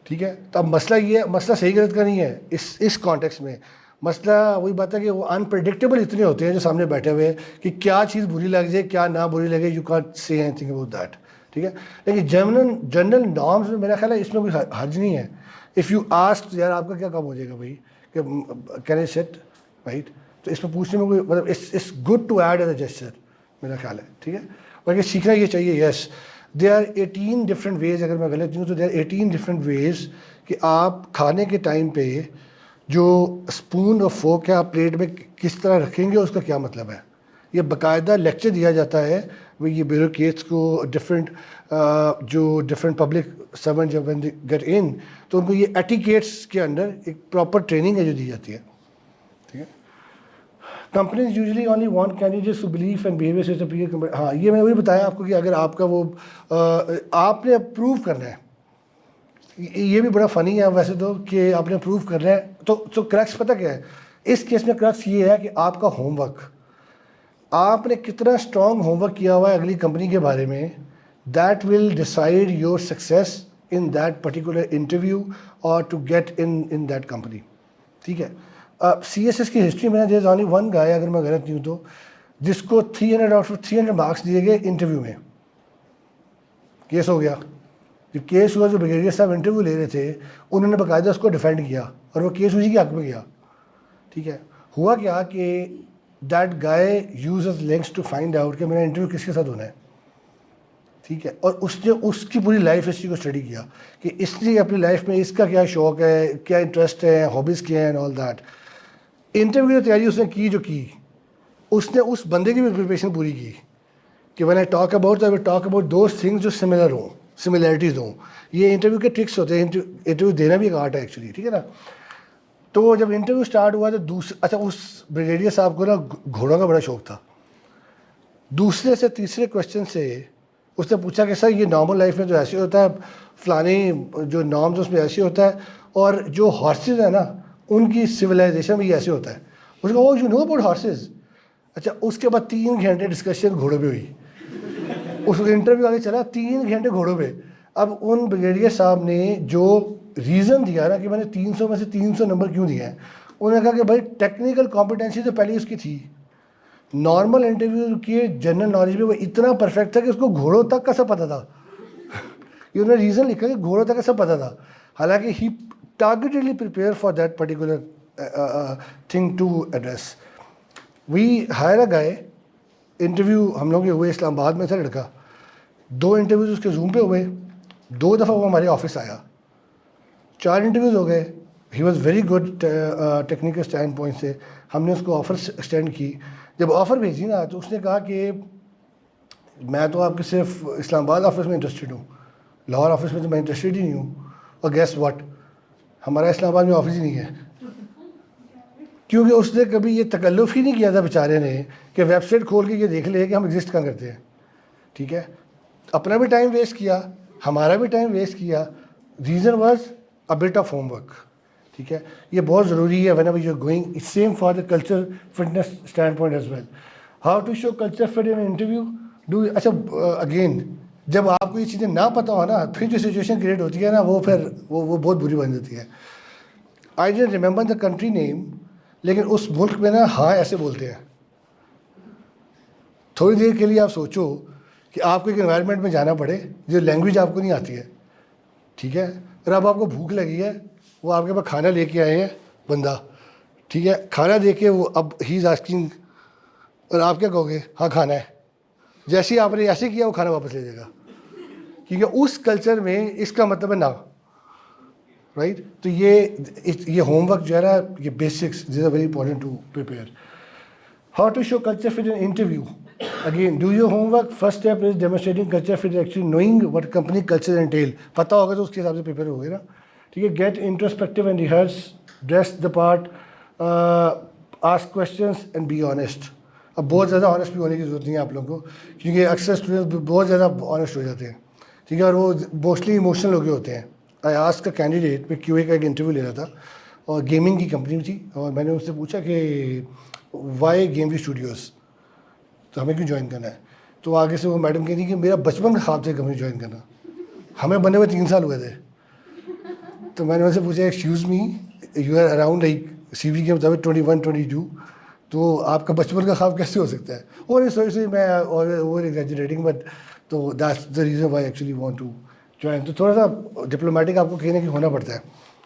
ٹھیک ہے, تو اب مسئلہ یہ ہے, مسئلہ صحیح غلط کا نہیں ہے اس کانٹیکس میں. مسئلہ وہی بات ہے کہ وہ انپریڈکٹیبل اتنے ہوتے ہیں جو سامنے بیٹھے ہوئے کہ کیا چیز بری لگ جائے کیا نہ بری لگے, you can't say any thing about that. ٹھیک ہے, لیکن جنرل نارمس میں میرا خیال ہے اس میں کوئی حرج نہیں ہے. اف یو آسک یار آپ کا کیا کام ہو جائے گا بھائی کہ کین آئی سٹ, رائٹ, تو اس میں پوچھنے میں کوئی مطلب it's good to add as a gesture میرا خیال ہے. ٹھیک ہے, باقی سیکھنا یہ چاہیے. یس دے آر 18 ڈفرینٹ ویز, اگر میں غلط نہیں ہوں تو دے آر 18 ڈفرینٹ ویز کہ آپ کھانے کے ٹائم پہ جو اسپون اور فورک ہے آپ پلیٹ میں کس طرح رکھیں گے اس کا کیا مطلب ہے. یہ باقاعدہ لیکچر دیا جاتا ہے یہ بیوروکریٹس کو, ڈفرینٹ جو ڈفرینٹ پبلک سرونٹ جب گیٹ ان تو ان کو یہ ایٹیکیٹس کے انڈر ایک پراپر ٹریننگ ہے جو دی جاتی ہے. ٹھیک ہے, companies usually only want candidates who belief and behaviour. ہاں, یہ میں وہی بتایا آپ کو کہ اگر آپ کا وہ آپ نے اپروو کرنا ہے, یہ بھی بڑا فنی ہے ویسے تو کہ آپ نے اپروو کرنا ہے, تو کریکس پتہ کیا ہے اس کیس میں؟ کریکس یہ ہے کہ آپ کا ہوم ورک, آپ نے کتنا اسٹرانگ ہوم ورک کیا ہوا ہے اگلی کمپنی کے بارے میں, that will decide your success in that particular interview اور to get in that company. ٹھیک ہے, سی ایس ایس کی ہسٹری میں there is only one guy, اگر میں غلط نہیں ہوں تو, جس کو 300 آؤٹ آف 300 مارکس دیے گئے انٹرویو میں. کیس ہو گیا, جو کیس ہوا, جو بریگیڈیئر صاحب انٹرویو لے رہے تھے انہوں نے باقاعدہ اس کو ڈیفینڈ کیا اور وہ کیس اسی کے حق میں گیا. ٹھیک ہے, ہوا کیا کہ that guy uses links to find out کہ میرا انٹرویو کس کے ساتھ ہونا ہے. ٹھیک ہے, اور اس نے اس کی پوری لائف ہسٹری کو اسٹڈی کیا کہ اس نے اپنی لائف میں اس کا کیا شوق ہے, کیا انٹرسٹ ہے, ہابیز کیا ہیں اینڈ آل دیٹ. انٹرویو کی تیاری اس نے کی جو کی, اس نے اس بندے کی بھی پریپریشن پوری کی کہ when I talk about, I will talk about those things جو سملر ہوں, سملیرٹیز ہوں. یہ انٹرویو کے ٹرکس ہوتے ہیں, انٹرویو دینا بھی ایک آرٹ ہے ایکچولی. ٹھیک ہے نا, تو جب انٹرویو اسٹارٹ ہوا تو اچھا اس بریگیڈیئر صاحب کو نا گھوڑوں کا بڑا شوق تھا. دوسرے سے تیسرے کوشچن سے اس نے پوچھا کہ سر یہ نارمل لائف میں تو ایسے ہوتا ہے, فلانے جو نارمز اس میں ایسے ہوتا ہے, اور جو ہارسز ہیں نا ان کی سویلائزیشن میں یہ ایسے ہوتا ہے. اس کو او یو نو اباؤٹ ہارسز. اچھا, اس کے بعد 3 گھنٹے ڈسکشن گھوڑوں پہ ہوئی. اس انٹرویو آگے چلا 3 گھنٹے گھوڑوں پہ. اب ان بریگیڈیئر صاحب نے جو ریزن دیا نا کہ میں نے 300 میں سے 300 نمبر کیوں دیا ہے, انہوں نے کہا کہ بھائی ٹیکنیکل کمپیٹنسی تو پہلے اس کی تھی, نارمل انٹرویو کی جنرل نالج میں وہ اتنا پرفیکٹ تھا کہ اس کو گھوڑوں تک کا سب پتہ تھا. یہ انہوں نے ریزن لکھا کہ گھوڑوں تک کا سب پتہ تھا, حالانکہ he targetedly prepare for that particular thing to address. We hire a guy, interview ہم لوگ کے ہوئے اسلام آباد میں تھا لڑکا, 2 انٹرویوز اس کے زوم پہ ہوئے, 2 دفعہ وہ ہمارے آفس آیا, 4 انٹرویوز ہو گئے. He was very good technical stand point سے. ہم نے اس کو آفر ایکسٹینڈ کی. جب آفر بھیجی نا تو اس نے کہا کہ میں تو آپ کے صرف اسلام آباد آفس میں انٹرسٹیڈ ہوں, لاہور آفس میں تو میں انٹرسٹیڈ ہی نہیں ہوں. اور گیس واٹ, ہمارا اسلام آباد میں آفس ہی نہیں ہے. کیونکہ اس نے کبھی یہ تکلف ہی نہیں کیا تھا بیچارے نے کہ ویب سائٹ کھول کے یہ دیکھ لے کہ ہم ایگزسٹ کہاں کرتے ہیں. ٹھیک ہے, اپنا بھی ٹائم ویسٹ کیا, ہمارا بھی ٹائم ویسٹ کیا. Reason was a bit of homework. ٹھیک ہے, یہ بہت ضروری ہے whenever you are going. It's same for the culture fitness standpoint as well. How to show culture fit in interview do. اچھا again جب آپ کو یہ چیزیں نہ پتہ ہو نا, پھر جو سچویشن کریٹ ہوتی ہے نا وہ پھر وہ بہت بری بن جاتی ہے. I don't remember the country name, لیکن اس ملک میں نا ہاں ایسے بولتے ہیں. تھوڑی دیر کے لیے آپ سوچو کہ آپ کو ایک انوائرمنٹ میں جانا پڑے جو لینگویج آپ کو نہیں آتی ہے. ٹھیک ہے, اور اب آپ کو بھوک لگی ہے, وہ آپ کے پاس کھانا لے کے آئے ہیں بندہ. ٹھیک ہے, کھانا دے کے وہ اب ہی از آسکنگ, اور آپ کیا کہو گے, ہاں کھانا ہے. جیسے ہی آپ نے ایسے کیا وہ کھانا واپس لے جائے گا, کیونکہ اس کلچر میں اس کا مطلب ہے نا. رائٹ, تو یہ ہوم ورک جو ہے نا, یہ basics this are very important to prepare. How to show culture fit in interview. Again do your homework. First step is demonstrating culture fit actually knowing what company culture entail. پتہ ہوگا تو اس کے حساب سے prepare ہوگے نا. ٹھیک ہے, get introspective and rehearse, dress the part, ask questions and be honest. اب بہت زیادہ آنیسٹ بھی ہونے کی ضرورت نہیں ہے آپ لوگوں کو, کیونکہ اکثر اسٹوڈنٹس بہت زیادہ آنیسٹ ہو جاتے ہیں. ٹھیک ہے, اور وہ موسٹلی ایموشنل ہو گئے ہوتے ہیں. آئی آسک کا کینڈیڈیٹ, میں کیو اے کا ایک انٹرویو لے رہا تھا اور گیمنگ کی کمپنی تھی, اور میں نے اس سے پوچھا کہ وائی گیم وی اسٹوڈیوز, تو ہمیں کیوں جوائن کرنا ہے. تو آگے سے وہ میڈم کہتی کہ میرا بچپن کا خواب تھا کمپنی جوائن کرنا, ہمیں بنے ہوئے 3 سال ہوئے تھے. تو میں نے ان سے پوچھا excuse me, you are around like CV وی کے مطابق 21 22, تو آپ کا بچپن کا خواب کیسے ہو سکتا ہے. اور سوچ میں اوور ایگزیجریٹنگ, بٹ تو that's the reason why actually want to join. تو تھوڑا سا ڈپلومیٹک آپ کو کہیں نہ کہیں ہونا پڑتا ہے.